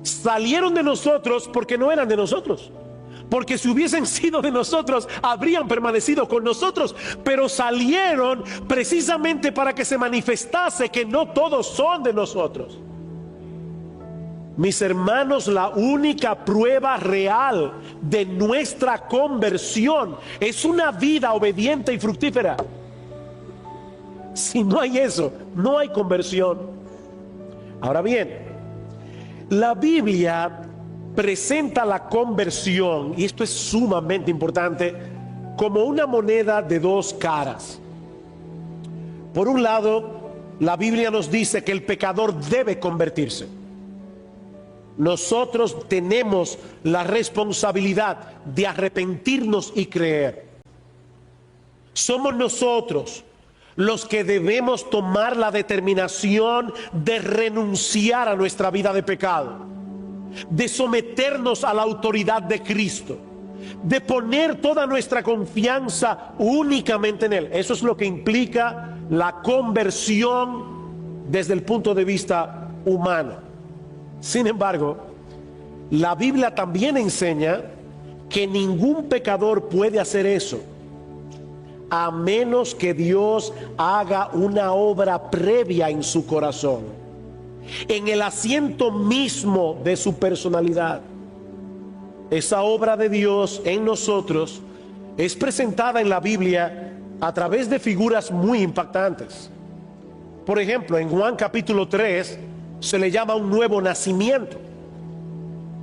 [SPEAKER 1] salieron de nosotros porque no eran de nosotros. Porque si hubiesen sido de nosotros, habrían permanecido con nosotros. Pero salieron precisamente para que se manifestase que no todos son de nosotros. Mis hermanos, la única prueba real de nuestra conversión es una vida obediente y fructífera. Si no hay eso, no hay conversión. Ahora bien, la Biblia presenta la conversión, y esto es sumamente importante, como una moneda de 2 caras. Por un lado, la Biblia nos dice que el pecador debe convertirse. Nosotros tenemos la responsabilidad de arrepentirnos y creer. Somos nosotros los que debemos tomar la determinación de renunciar a nuestra vida de pecado, de someternos a la autoridad de Cristo, de poner toda nuestra confianza únicamente en Él. Eso es lo que implica la conversión desde el punto de vista humano. Sin embargo, la Biblia también enseña que ningún pecador puede hacer eso a menos que Dios haga una obra previa en su corazón, en el asiento mismo de su personalidad. Esa obra de Dios en nosotros es presentada en la Biblia a través de figuras muy impactantes. Por ejemplo, en Juan capítulo 3 se le llama un nuevo nacimiento.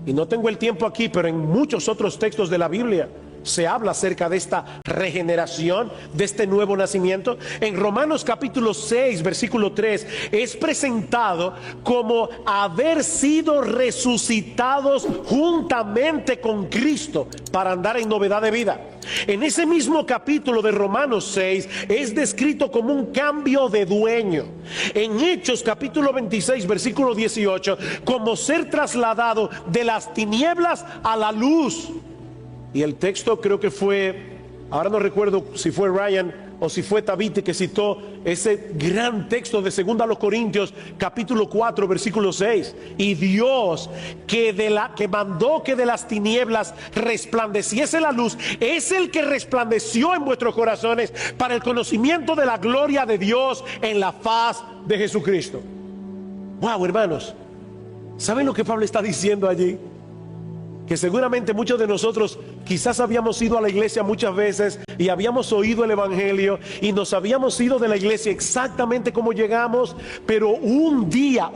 [SPEAKER 1] Y no tengo el tiempo aquí, pero en muchos otros textos de la Biblia se habla acerca de esta regeneración, de este nuevo nacimiento. En Romanos capítulo 6, versículo 3, es presentado como haber sido resucitados juntamente con Cristo para andar en novedad de vida. En ese mismo capítulo de Romanos 6 es descrito como un cambio de dueño. En Hechos capítulo 26, versículo 18, como ser trasladado de las tinieblas a la luz. Y el texto creo que fue, ahora no recuerdo si fue Ryan o si fue Tabite que citó ese gran texto de 2 Corintios capítulo 4 versículo 6. Y Dios que mandó que de las tinieblas resplandeciese la luz, es el que resplandeció en vuestros corazones para el conocimiento de la gloria de Dios en la faz de Jesucristo. Wow, hermanos, ¿saben lo que Pablo está diciendo allí? Que seguramente muchos de nosotros quizás habíamos ido a la iglesia muchas veces y habíamos oído el evangelio y nos habíamos ido de la iglesia exactamente como llegamos, pero un día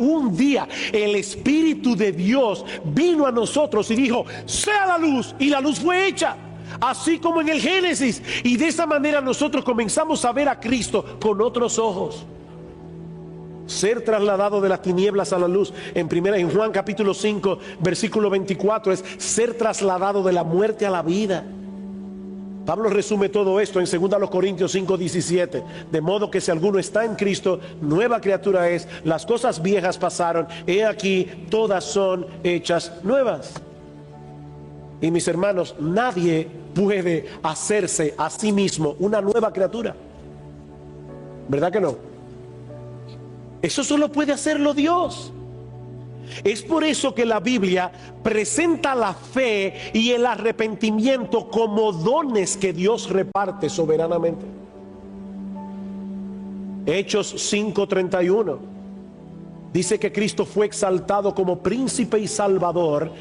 [SPEAKER 1] el Espíritu de Dios vino a nosotros y dijo: sea la luz, y la luz fue hecha, así como en el Génesis. Y de esa manera nosotros comenzamos a ver a Cristo con otros ojos. Ser trasladado de las tinieblas a la luz, en Juan capítulo 5 versículo 24, es ser trasladado de la muerte a la vida. Pablo resume todo esto en 2 Corintios 5:17, de modo que si alguno está en Cristo, nueva criatura es, las cosas viejas pasaron, he aquí todas son hechas nuevas. Y mis hermanos, nadie puede hacerse a sí mismo una nueva criatura, ¿verdad que no? Eso solo puede hacerlo Dios. Es por eso que la Biblia presenta la fe y el arrepentimiento como dones que Dios reparte soberanamente. Hechos 5:31 dice que Cristo fue exaltado como príncipe y salvador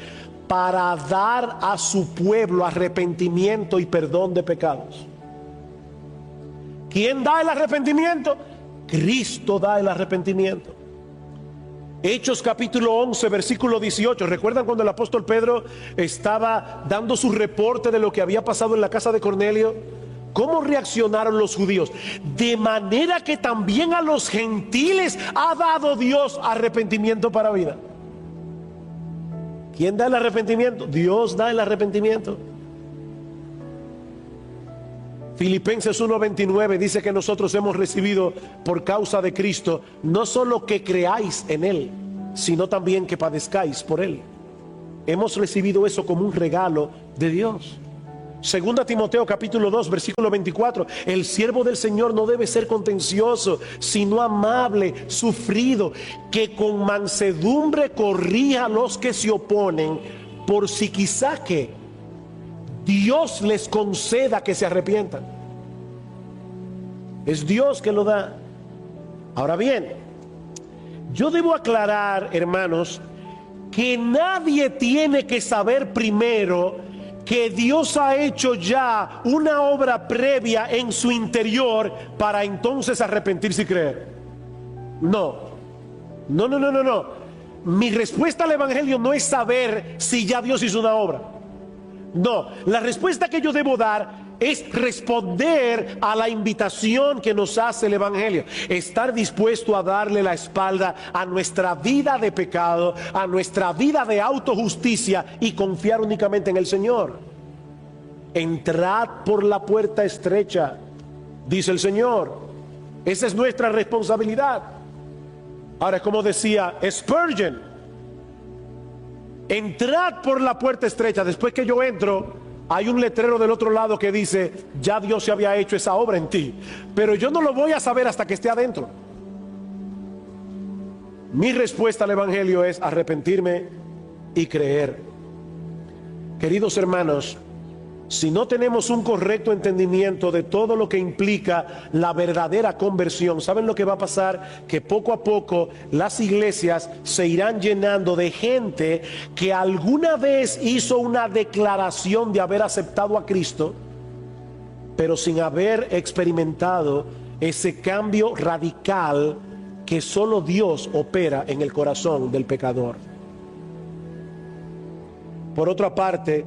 [SPEAKER 1] para dar a su pueblo arrepentimiento y perdón de pecados. ¿Quién da el arrepentimiento? Cristo da el arrepentimiento. Hechos capítulo 11 versículo 18. ¿Recuerdan cuando el apóstol Pedro estaba dando su reporte de lo que había pasado en la casa de Cornelio? ¿Cómo reaccionaron los judíos? De manera que también a los gentiles ha dado Dios arrepentimiento para vida. ¿Quién da el arrepentimiento? Dios da el arrepentimiento. Filipenses 1:29 dice que nosotros hemos recibido por causa de Cristo no solo que creáis en Él, sino también que padezcáis por Él. Hemos recibido eso como un regalo de Dios. Segunda Timoteo capítulo 2 versículo 24: el siervo del Señor no debe ser contencioso, sino amable, sufrido, que con mansedumbre corrija a los que se oponen, por si quizá que Dios les conceda que se arrepientan. Es Dios que lo da. Ahora bien, yo debo aclarar, hermanos, que nadie tiene que saber primero que Dios ha hecho ya una obra previa en su interior para entonces arrepentirse y creer. No. Mi respuesta al Evangelio no es saber si ya Dios hizo una obra. No, la respuesta que yo debo dar es responder a la invitación que nos hace el Evangelio. Estar dispuesto a darle la espalda a nuestra vida de pecado, a nuestra vida de autojusticia y confiar únicamente en el Señor. Entrad por la puerta estrecha, dice el Señor. Esa es nuestra responsabilidad. Ahora, como decía Spurgeon, entrad por la puerta estrecha. Después que yo entro, hay un letrero del otro lado que dice: ya Dios se había hecho esa obra en ti, pero yo no lo voy a saber hasta que esté adentro. Mi respuesta al Evangelio es arrepentirme y creer. Queridos hermanos, si no tenemos un correcto entendimiento de todo lo que implica la verdadera conversión, ¿saben lo que va a pasar? Que poco a poco las iglesias se irán llenando de gente que alguna vez hizo una declaración de haber aceptado a Cristo, pero sin haber experimentado ese cambio radical que solo Dios opera en el corazón del pecador. Por otra parte,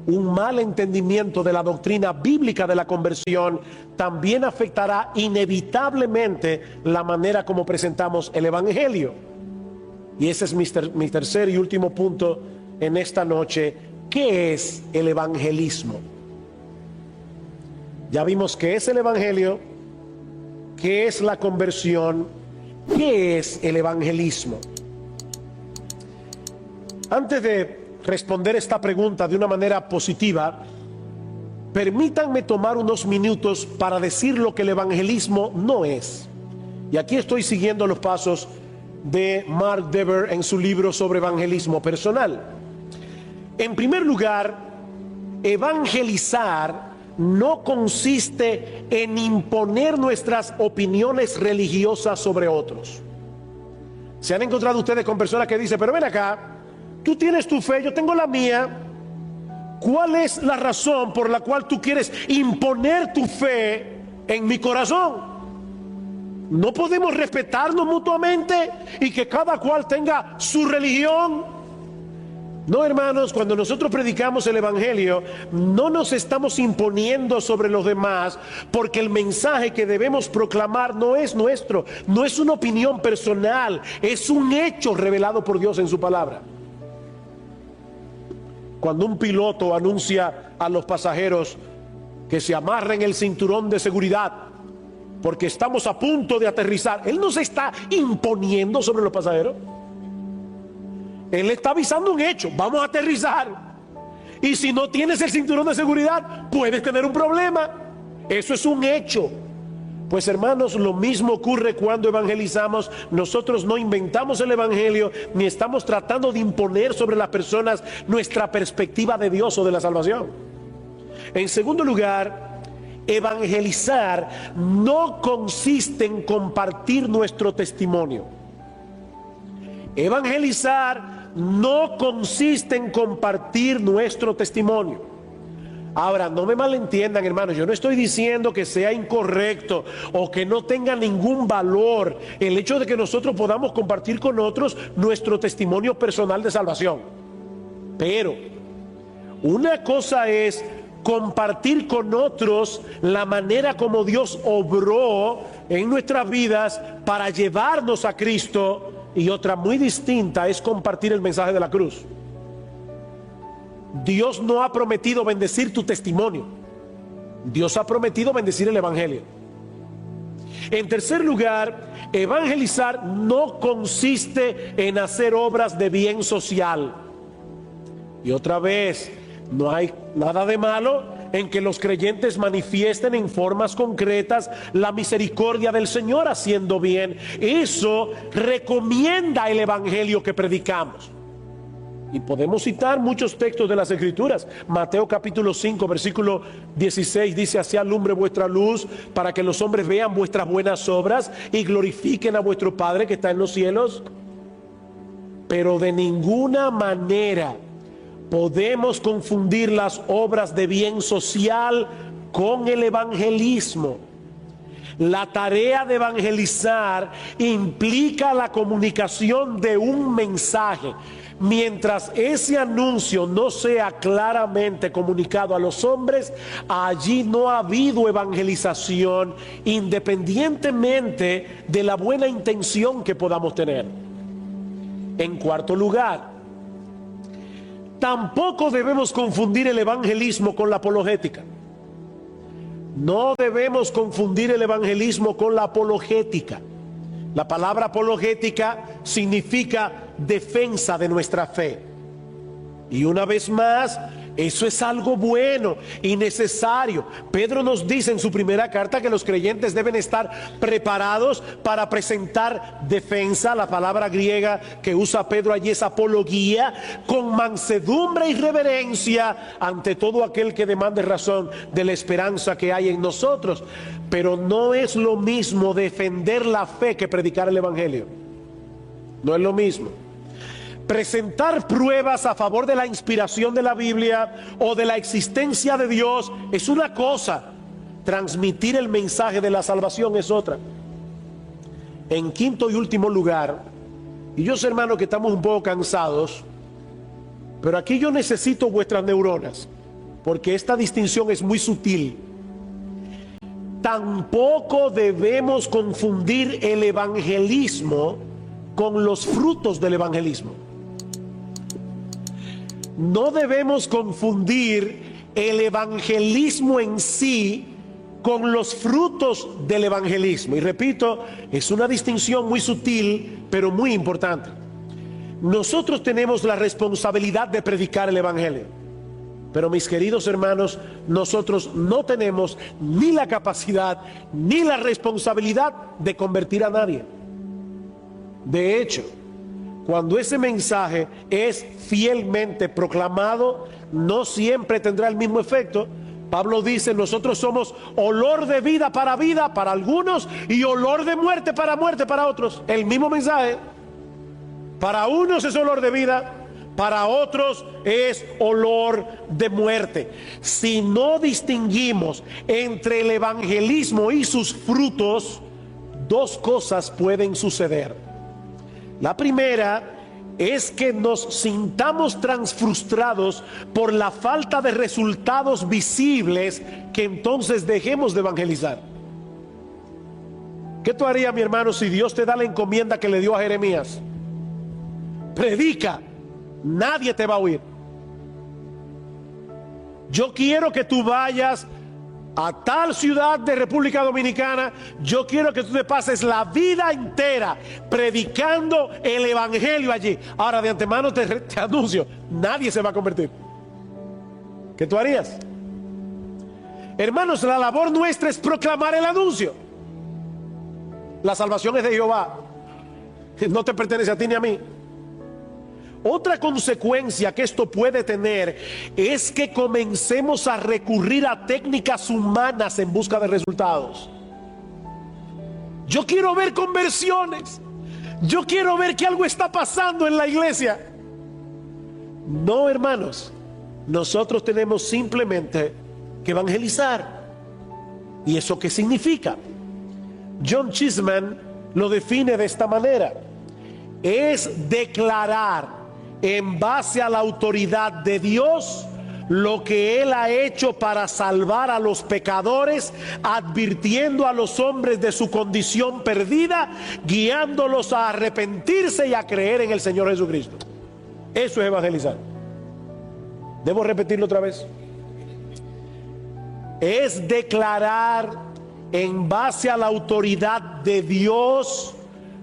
[SPEAKER 1] un mal entendimiento de la doctrina bíblica de la conversión también afectará inevitablemente la manera como presentamos el Evangelio. Y ese es mi tercer y último punto en esta noche. ¿Qué es el evangelismo? Ya vimos qué es el Evangelio, qué es la conversión, qué es el evangelismo. Antes de responder esta pregunta de una manera positiva, permítanme tomar unos minutos para decir lo que el evangelismo no es. Y aquí estoy siguiendo los pasos de Mark Dever en su libro sobre evangelismo personal. En primer lugar, evangelizar no consiste en imponer nuestras opiniones religiosas sobre otros. ¿Se han encontrado ustedes con personas que dicen: pero ven acá, tú tienes tu fe, yo tengo la mía? ¿Cuál es la razón por la cual tú quieres imponer tu fe en mi corazón? ¿No podemos respetarnos mutuamente y que cada cual tenga su religión? No, hermanos, cuando nosotros predicamos el Evangelio, no nos estamos imponiendo sobre los demás, porque el mensaje que debemos proclamar no es nuestro, no es una opinión personal, es un hecho revelado por Dios en su palabra. Cuando un piloto anuncia a los pasajeros que se amarren el cinturón de seguridad porque estamos a punto de aterrizar, él no se está imponiendo sobre los pasajeros. Él está avisando un hecho: vamos a aterrizar, y si no tienes el cinturón de seguridad puedes tener un problema. Eso es un hecho. Pues hermanos, lo mismo ocurre cuando evangelizamos. Nosotros no inventamos el Evangelio, ni estamos tratando de imponer sobre las personas nuestra perspectiva de Dios o de la salvación. En segundo lugar, evangelizar no consiste en compartir nuestro testimonio. Evangelizar no consiste en compartir nuestro testimonio. Ahora, no me malentiendan, hermanos, yo no estoy diciendo que sea incorrecto o que no tenga ningún valor el hecho de que nosotros podamos compartir con otros nuestro testimonio personal de salvación. Pero una cosa es compartir con otros la manera como Dios obró en nuestras vidas para llevarnos a Cristo, y otra muy distinta es compartir el mensaje de la cruz. Dios no ha prometido bendecir tu testimonio. Dios ha prometido bendecir el evangelio. En tercer lugar, evangelizar no consiste en hacer obras de bien social. Y otra vez, no hay nada de malo en que los creyentes manifiesten en formas concretas la misericordia del Señor haciendo bien. Eso recomienda el evangelio que predicamos. Y podemos citar muchos textos de las Escrituras. Mateo capítulo 5, versículo 16 dice: así alumbre vuestra luz para que los hombres vean vuestras buenas obras y glorifiquen a vuestro Padre que está en los cielos. Pero de ninguna manera podemos confundir las obras de bien social con el evangelismo. La tarea de evangelizar implica la comunicación de un mensaje. Mientras ese anuncio no sea claramente comunicado a los hombres, allí no ha habido evangelización, independientemente de la buena intención que podamos tener. En cuarto lugar, tampoco debemos confundir el evangelismo con la apologética. No debemos confundir el evangelismo con la apologética. La palabra apologética significa defensa de nuestra fe. Y una vez más, eso es algo bueno y necesario. Pedro nos dice en su primera carta que los creyentes deben estar preparados para presentar defensa. La palabra griega que usa Pedro allí es apología, con mansedumbre y reverencia ante todo aquel que demande razón de la esperanza que hay en nosotros. Pero no es lo mismo defender la fe que predicar el evangelio. No es lo mismo. Presentar pruebas a favor de la inspiración de la Biblia o de la existencia de Dios es una cosa. Transmitir el mensaje de la salvación es otra. En quinto y último lugar, y yo sé, hermano, que estamos un poco cansados, pero aquí yo necesito vuestras neuronas, porque esta distinción es muy sutil. Tampoco debemos confundir el evangelismo con los frutos del evangelismo. No debemos confundir el evangelismo en sí con los frutos del evangelismo. Y repito, es una distinción muy sutil, pero muy importante. Nosotros tenemos la responsabilidad de predicar el evangelio. Pero mis queridos hermanos, nosotros no tenemos ni la capacidad ni la responsabilidad de convertir a nadie. De hecho, cuando ese mensaje es fielmente proclamado, no siempre tendrá el mismo efecto. Pablo dice: nosotros somos olor de vida para algunos y olor de muerte para otros. El mismo mensaje. Para unos es olor de vida, para otros es olor de muerte. Si no distinguimos entre el evangelismo y sus frutos, dos cosas pueden suceder. La primera es que nos sintamos frustrados por la falta de resultados visibles, que entonces dejemos de evangelizar. ¿Qué tú harías, mi hermano, si Dios te da la encomienda que le dio a Jeremías? Predica, nadie te va a oír. Yo quiero que tú vayas a tal ciudad de República Dominicana. Yo quiero que tú te pases la vida entera predicando el evangelio allí. Ahora, de antemano te anuncio, nadie se va a convertir. ¿Qué tú harías? Hermanos, la labor nuestra es proclamar el anuncio. La salvación es de Jehová, no te pertenece a ti ni a mí. Otra consecuencia que esto puede tener es que comencemos a recurrir a técnicas humanas en busca de resultados. Yo quiero ver conversiones. Yo quiero ver que algo está pasando en la iglesia. No, hermanos, nosotros tenemos simplemente que evangelizar. ¿Y eso qué significa? John Chisman lo define de esta manera: es declarar en base a la autoridad de Dios lo que Él ha hecho para salvar a los pecadores, advirtiendo a los hombres de su condición perdida, guiándolos a arrepentirse y a creer en el Señor Jesucristo. Eso es evangelizar. Debo repetirlo otra vez. Es declarar en base a la autoridad de Dios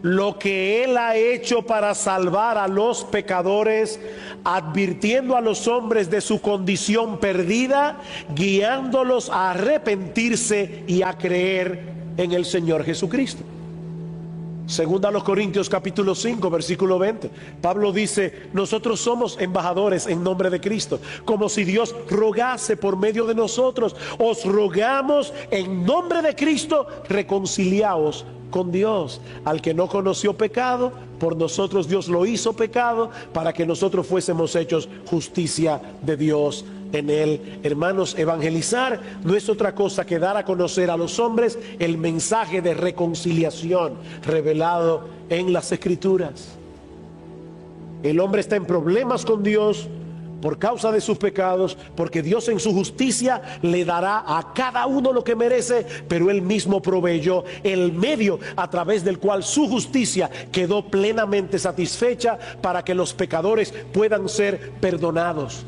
[SPEAKER 1] lo que Él ha hecho para salvar a los pecadores, advirtiendo a los hombres de su condición perdida, guiándolos a arrepentirse y a creer en el Señor Jesucristo. Segunda a los Corintios capítulo 5 versículo 20, Pablo dice: nosotros somos embajadores en nombre de Cristo, como si Dios rogase por medio de nosotros. Os rogamos en nombre de Cristo, reconciliaos con Dios. Al que no conoció pecado, por nosotros Dios lo hizo pecado, para que nosotros fuésemos hechos justicia de Dios en él. Hermanos, evangelizar no es otra cosa que dar a conocer a los hombres el mensaje de reconciliación revelado en las Escrituras. El hombre está en problemas con Dios por causa de sus pecados, porque Dios en su justicia le dará a cada uno lo que merece, pero Él mismo proveyó el medio a través del cual su justicia quedó plenamente satisfecha para que los pecadores puedan ser perdonados.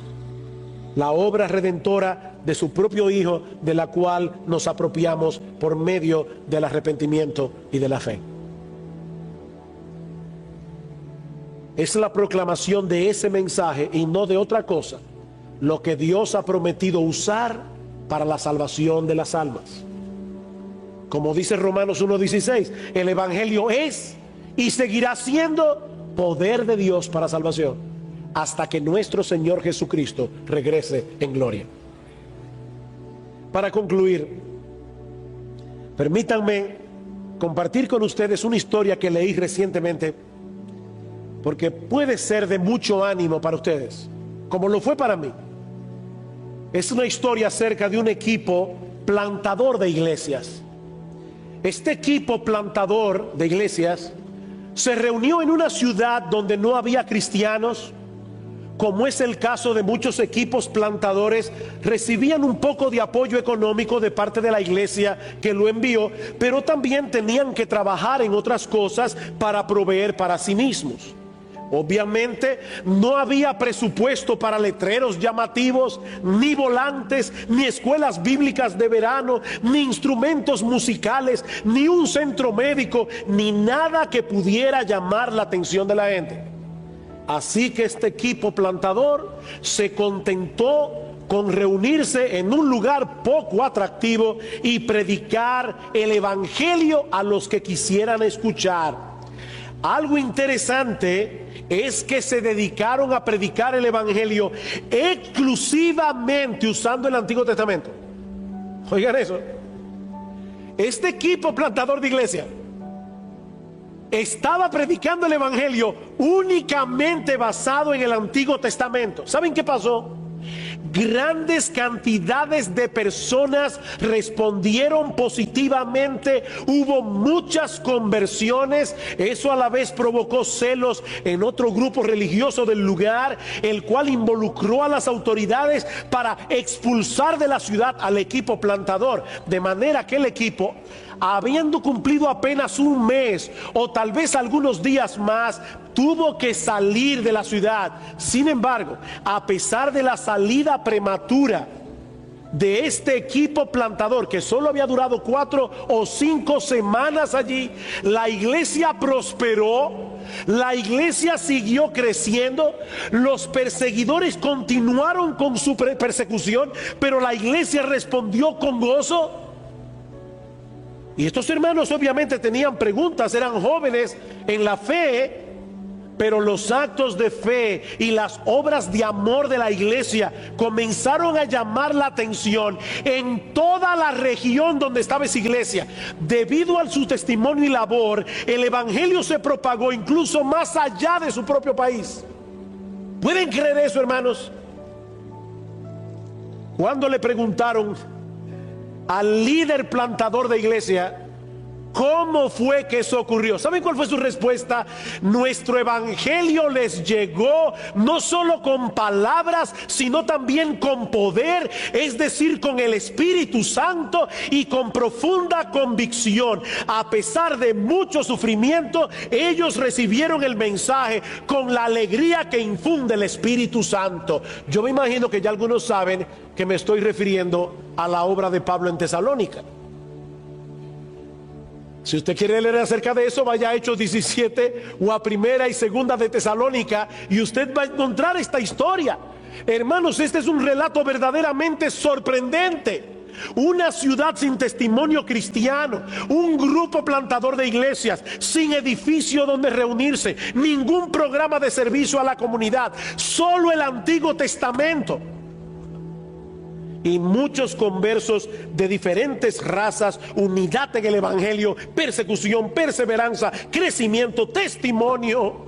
[SPEAKER 1] La obra redentora de su propio Hijo, de la cual nos apropiamos por medio del arrepentimiento y de la fe. Es la proclamación de ese mensaje y no de otra cosa lo que Dios ha prometido usar para la salvación de las almas. Como dice Romanos 1:16, el Evangelio es y seguirá siendo poder de Dios para salvación, hasta que nuestro Señor Jesucristo regrese en gloria. Para concluir, permítanme compartir con ustedes una historia que leí recientemente, porque puede ser de mucho ánimo para ustedes, como lo fue para mí. Es una historia acerca de un equipo plantador de iglesias. Este equipo plantador de iglesias se reunió en una ciudad donde no había cristianos. Como es el caso de muchos equipos plantadores, recibían un poco de apoyo económico de parte de la iglesia que lo envió, pero también tenían que trabajar en otras cosas para proveer para sí mismos. Obviamente no había presupuesto para letreros llamativos, ni volantes, ni escuelas bíblicas de verano, ni instrumentos musicales, ni un centro médico, ni nada que pudiera llamar la atención de la gente. Así que este equipo plantador se contentó con reunirse en un lugar poco atractivo y predicar el evangelio a los que quisieran escuchar. Algo interesante es que se dedicaron a predicar el evangelio exclusivamente usando el Antiguo Testamento. Oigan eso. Este equipo plantador de iglesia estaba predicando el evangelio únicamente basado en el Antiguo Testamento. ¿Saben qué pasó? Grandes cantidades de personas respondieron positivamente, hubo muchas conversiones. Eso a la vez provocó celos en otro grupo religioso del lugar, el cual involucró a las autoridades para expulsar de la ciudad al equipo plantador, de manera que el equipo, habiendo cumplido apenas un mes o tal vez algunos días más, tuvo que salir de la ciudad. Sin embargo, a pesar de la salida prematura de este equipo plantador, que solo había durado 4 o 5 semanas allí, la iglesia prosperó, la iglesia siguió creciendo, los perseguidores continuaron con su persecución, pero la iglesia respondió con gozo. Y estos hermanos obviamente tenían preguntas, eran jóvenes en la fe, pero los actos de fe y las obras de amor de la iglesia comenzaron a llamar la atención en toda la región donde estaba esa iglesia. Debido a su testimonio y labor, el evangelio se propagó incluso más allá de su propio país. ¿Pueden creer eso, hermanos? Cuando le preguntaron al líder plantador de iglesia ¿Cómo fue que eso ocurrió? ¿Saben cuál fue su respuesta? Nuestro evangelio les llegó no solo con palabras, sino también con poder, es decir, con el Espíritu Santo y con profunda convicción. A pesar de mucho sufrimiento, ellos recibieron el mensaje con la alegría que infunde el Espíritu Santo. Yo me imagino que ya algunos saben que me estoy refiriendo a la obra de Pablo en Tesalónica. Si usted quiere leer acerca de eso, vaya a Hechos 17 o a Primera y Segunda de Tesalónica y usted va a encontrar esta historia. Hermanos, este es un relato verdaderamente sorprendente. Una ciudad sin testimonio cristiano, un grupo plantador de iglesias, sin edificio donde reunirse, ningún programa de servicio a la comunidad, solo el Antiguo Testamento. Y muchos conversos de diferentes razas, unidad en el evangelio, persecución, perseverancia, crecimiento, testimonio,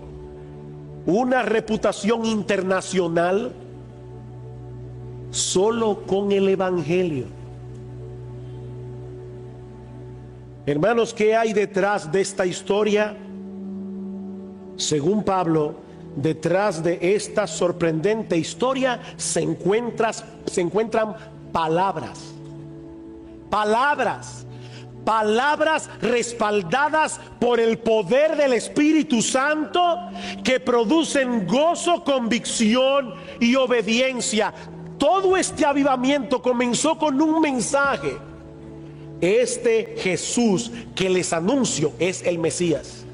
[SPEAKER 1] una reputación internacional, solo con el evangelio. Hermanos, ¿qué hay detrás de esta historia? Según Pablo, detrás de esta sorprendente historia se encuentran palabras respaldadas por el poder del Espíritu Santo, que producen gozo, convicción y obediencia. Todo este avivamiento comenzó con un mensaje: este Jesús que les anuncio es el Mesías.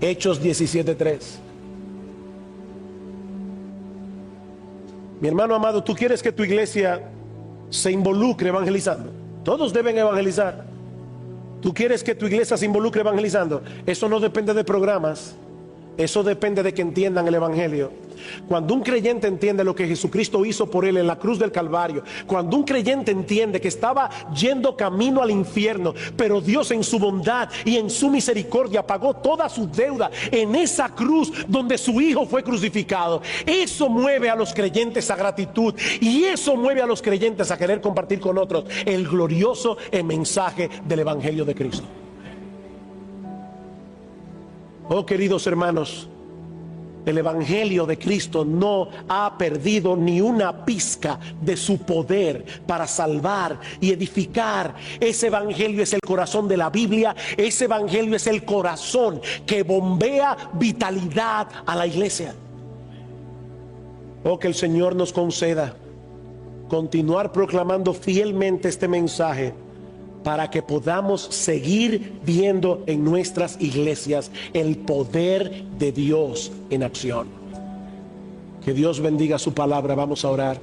[SPEAKER 1] Hechos 17:3. Mi hermano amado, ¿tú quieres que tu iglesia se involucre evangelizando? Todos deben evangelizar. ¿Tú quieres que tu iglesia se involucre evangelizando? Eso no depende de programas. Eso depende de que entiendan el evangelio. Cuando un creyente entiende lo que Jesucristo hizo por él en la cruz del Calvario, cuando un creyente entiende que estaba yendo camino al infierno, pero Dios en su bondad y en su misericordia pagó toda su deuda en esa cruz donde su Hijo fue crucificado, eso mueve a los creyentes a gratitud, y eso mueve a los creyentes a querer compartir con otros el glorioso mensaje del evangelio de Cristo. Oh, queridos hermanos, el evangelio de Cristo no ha perdido ni una pizca de su poder para salvar y edificar. Ese evangelio es el corazón de la Biblia. Ese evangelio es el corazón que bombea vitalidad a la iglesia. Oh, que el Señor nos conceda continuar proclamando fielmente este mensaje, para que podamos seguir viendo en nuestras iglesias el poder de Dios en acción. Que Dios bendiga su palabra. Vamos a orar.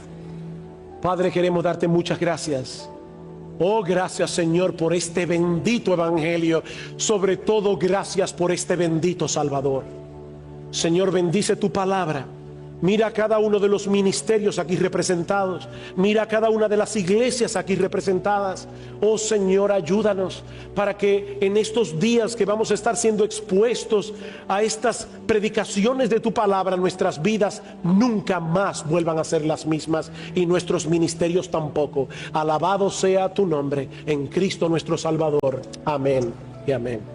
[SPEAKER 1] Padre, queremos darte muchas gracias. Oh, gracias, Señor, por este bendito evangelio. Sobre todo, gracias por este bendito Salvador. Señor, bendice tu palabra. Mira a cada uno de los ministerios aquí representados. Mira a cada una de las iglesias aquí representadas. Oh Señor, ayúdanos para que en estos días que vamos a estar siendo expuestos a estas predicaciones de tu palabra, nuestras vidas nunca más vuelvan a ser las mismas, y nuestros ministerios tampoco. Alabado sea tu nombre en Cristo nuestro Salvador. Amén y amén.